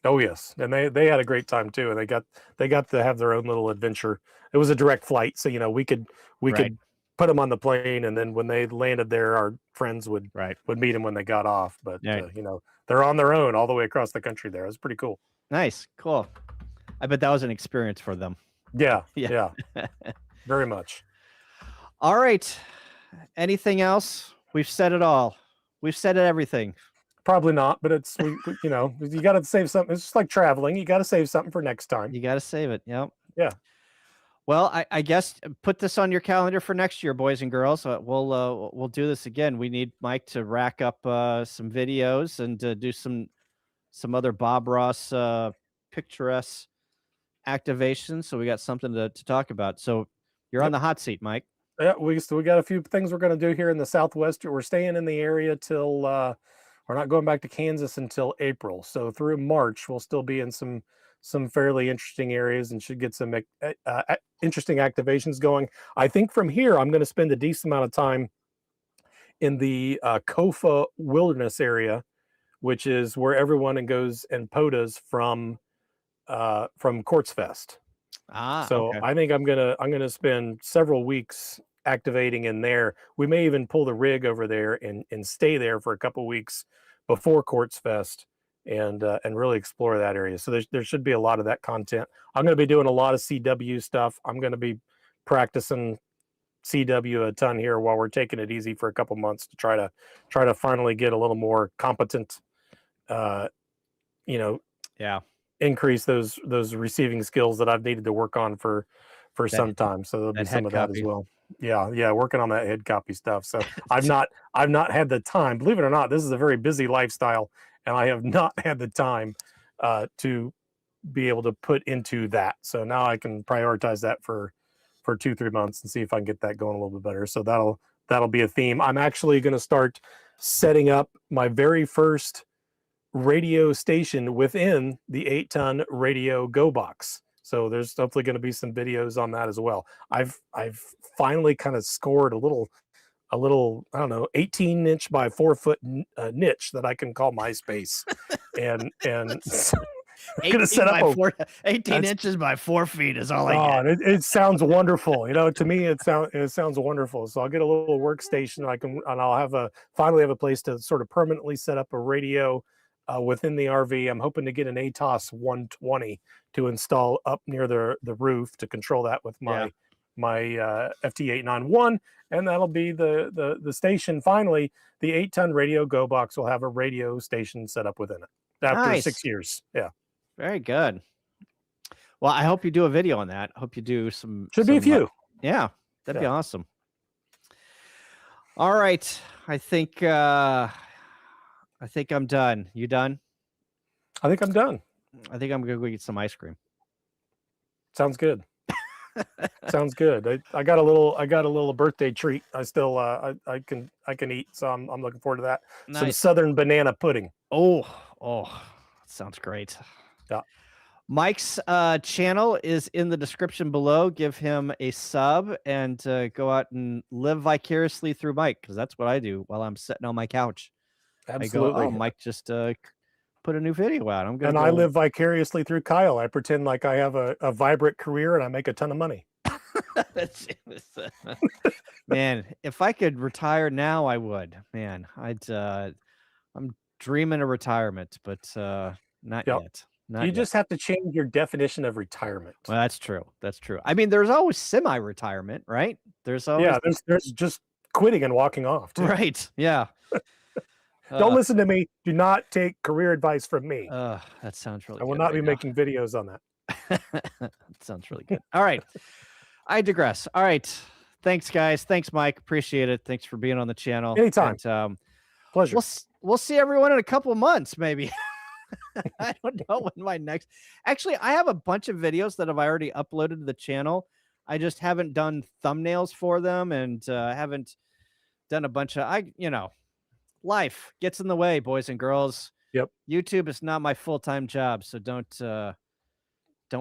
Oh yes, and they had a great time too, and they got to have their own little adventure. It was a direct flight, so we could put them on the plane, and then when they landed there, our friends would meet them when they got off. But they're on their own all the way across the country there. It was pretty cool. Nice, cool. I bet that was an experience for them. Yeah. Very much. All right. Anything else? We've said it all. We've said everything. Probably not, but it's you know, you got to save something. It's just like traveling. You got to save something for next time. You got to save it. Yep. Yeah. Well, I guess put this on your calendar for next year, boys and girls. We'll do this again. We need Mike to rack up some videos and do some other Bob Ross picturesque activations. So we got something to talk about. So you're on the hot seat, Mike. Yeah, we got a few things we're going to do here in the Southwest. We're staying in the area till we're not going back to Kansas until April. So through March, we'll still be in some fairly interesting areas and should get some interesting activations going. I think from here, I'm going to spend a decent amount of time in the Kofa Wilderness area, which is where everyone goes and POTAs from Quartz Fest. So okay. I think I'm gonna spend several weeks activating in there. We may even pull the rig over there and stay there for a couple weeks before Quartz Fest and really explore that area. So there should be a lot of that content. I'm going to be doing a lot of CW stuff. I'm going to be practicing CW a ton here while we're taking it easy for a couple months to try to finally get a little more competent. Increase those receiving skills that I've needed to work on for some time. So there'll be some of that as well. Yeah, working on that head copy stuff. So I've not had the time. Believe it or not, this is a very busy lifestyle, and I have not had the time to be able to put into that. So now I can prioritize that for 2-3 months and see if I can get that going a little bit better. So that'll be a theme. I'm actually going to start setting up my very first radio station within the 8-ton radio go box. So there's hopefully going to be some videos on that as well. I've finally kind of scored a little I don't know, 18-inch by 4-foot niche that I can call my space, and I'm gonna set up 18 inches by 4 feet is all I get. It sounds wonderful. You know, to me, it sounds wonderful. So I'll get a little workstation. I'll finally have a place to sort of permanently set up a radio within the RV. I'm hoping to get an ATOS 120 to install up near the roof to control that with my FT891, and that'll be the station. Finally, the 8-ton radio go box will have a radio station set up within it after 6 years. Yeah. Very good. Well, I hope you do a video on that. I hope you do some. Should be a few. Yeah, that'd be awesome. All right, I think I'm done. You done? I think I'm done. I think I'm gonna go get some ice cream. Sounds good. Sounds good. I got a little birthday treat. I still I can eat, so I'm looking forward to that. Nice. Some southern banana pudding. Oh, sounds great. Yeah. Mike's channel is in the description below. Give him a sub and go out and live vicariously through Mike, because that's what I do while I'm sitting on my couch. Absolutely. I go, Mike just put a new video out. I live vicariously through Kyle. I pretend like I have a vibrant career and I make a ton of money. Man, if I could retire now, I would. Man, I'm dreaming of retirement, but not yet. You just have to change your definition of retirement. Well, that's true. That's true. I mean, there's always semi-retirement, right? There's always there's just quitting and walking off, too. Right. Yeah. Don't listen to me. Do not take career advice from me. That sounds really good. I will not be making videos on that. That sounds really good. All right. I digress. All right. Thanks, guys. Thanks, Mike. Appreciate it. Thanks for being on the channel. Anytime. And, pleasure. We'll see everyone in a couple of months, maybe. I don't know when my next. Actually, I have a bunch of videos that I've already uploaded to the channel. I just haven't done thumbnails for them, and haven't done a bunch of life gets in the way, boys and girls. Yep. YouTube is not my full-time job, so don't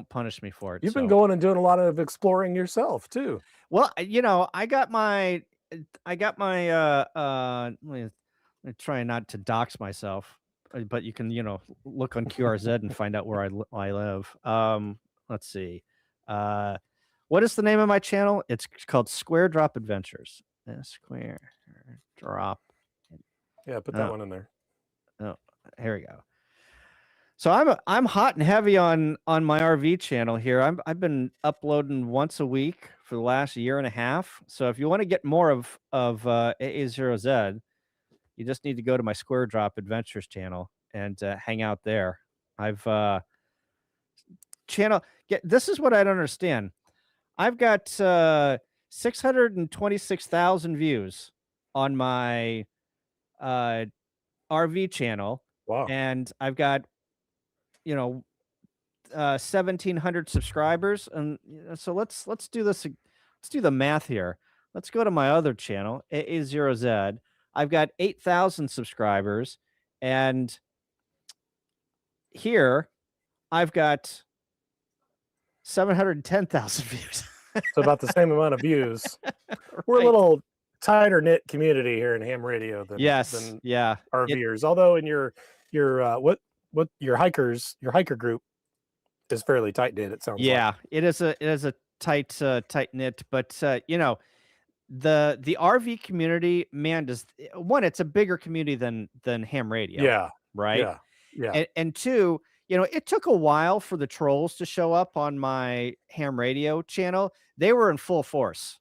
punish me for it. You've been going and doing a lot of exploring yourself too. Well, I got my let me try not to dox myself, but you can, look on QRZ and find out where I live. Let's see. What is the name of my channel? It's called Square Drop Adventures. Square Drop. Yeah, put that one in there. Oh, here we go. So I'm hot and heavy on my RV channel here. I've been uploading once a week for the last year and a half. So if you want to get more of AA0Z, you just need to go to my Square Drop Adventures channel and hang out there. I've this is what I don't understand. I've got 626,000 views on my RV channel, Wow. and I've got 1,700 subscribers, and so let's do this. Let's do the math here. Let's go to my other channel, AA0Z. I've got 8,000 subscribers, and here I've got 710,000 views. So about the same amount of views. We're a little tighter knit community here in ham radio than RVers. Although in your hiker group is fairly tight knit. It sounds like. It is a tight knit, but the RV community, man, it's a bigger community than ham radio. Yeah. Right. Yeah. And two, it took a while for the trolls to show up on my ham radio channel. They were in full force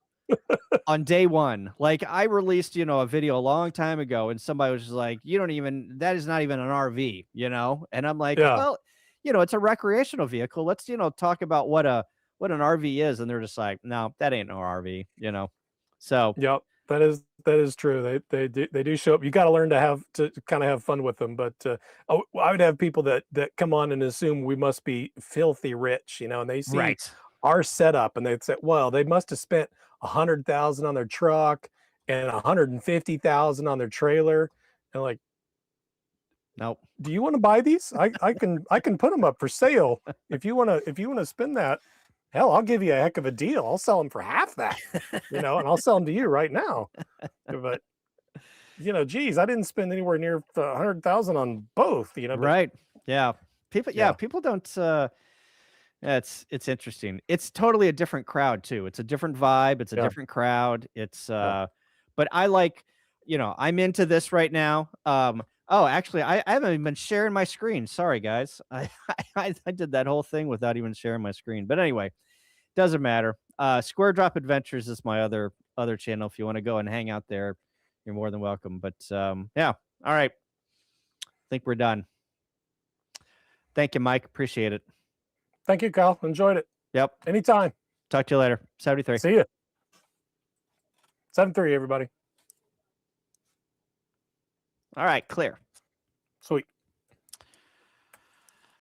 on day one. Like, I released, a video a long time ago, and somebody was just like, that is not even an RV, and I'm like, well, it's a recreational vehicle. Let's, talk about what an RV is. And they're just like, no, that ain't no RV, so. Yep. That is true. They do show up. You got to learn to kind of have fun with them. But I would have people that come on and assume we must be filthy rich, and they see our setup and they'd say, well, they must have spent $100,000 on their truck and $150,000 on their trailer. And like, nope. Do you want to buy these? I can put them up for sale if you want to spend that. Hell, I'll give you a heck of a deal. I'll sell them for half that, and I'll sell them to you right now. But, geez, I didn't spend anywhere near 100,000 on both, But, right. Yeah. People don't, it's interesting. It's totally a different crowd too. It's a different vibe. It's a different crowd. It's, but I like, I'm into this right now. Oh, actually, I haven't even been sharing my screen. Sorry, guys. I did that whole thing without even sharing my screen. But anyway, doesn't matter. Square Drop Adventures is my other channel. If you want to go and hang out there, you're more than welcome. But yeah, all right. I think we're done. Thank you, Mike. Appreciate it. Thank you, Kyle. Enjoyed it. Yep. Anytime. Talk to you later. 73. See you. 7-3, everybody. All right, clear. Sweet.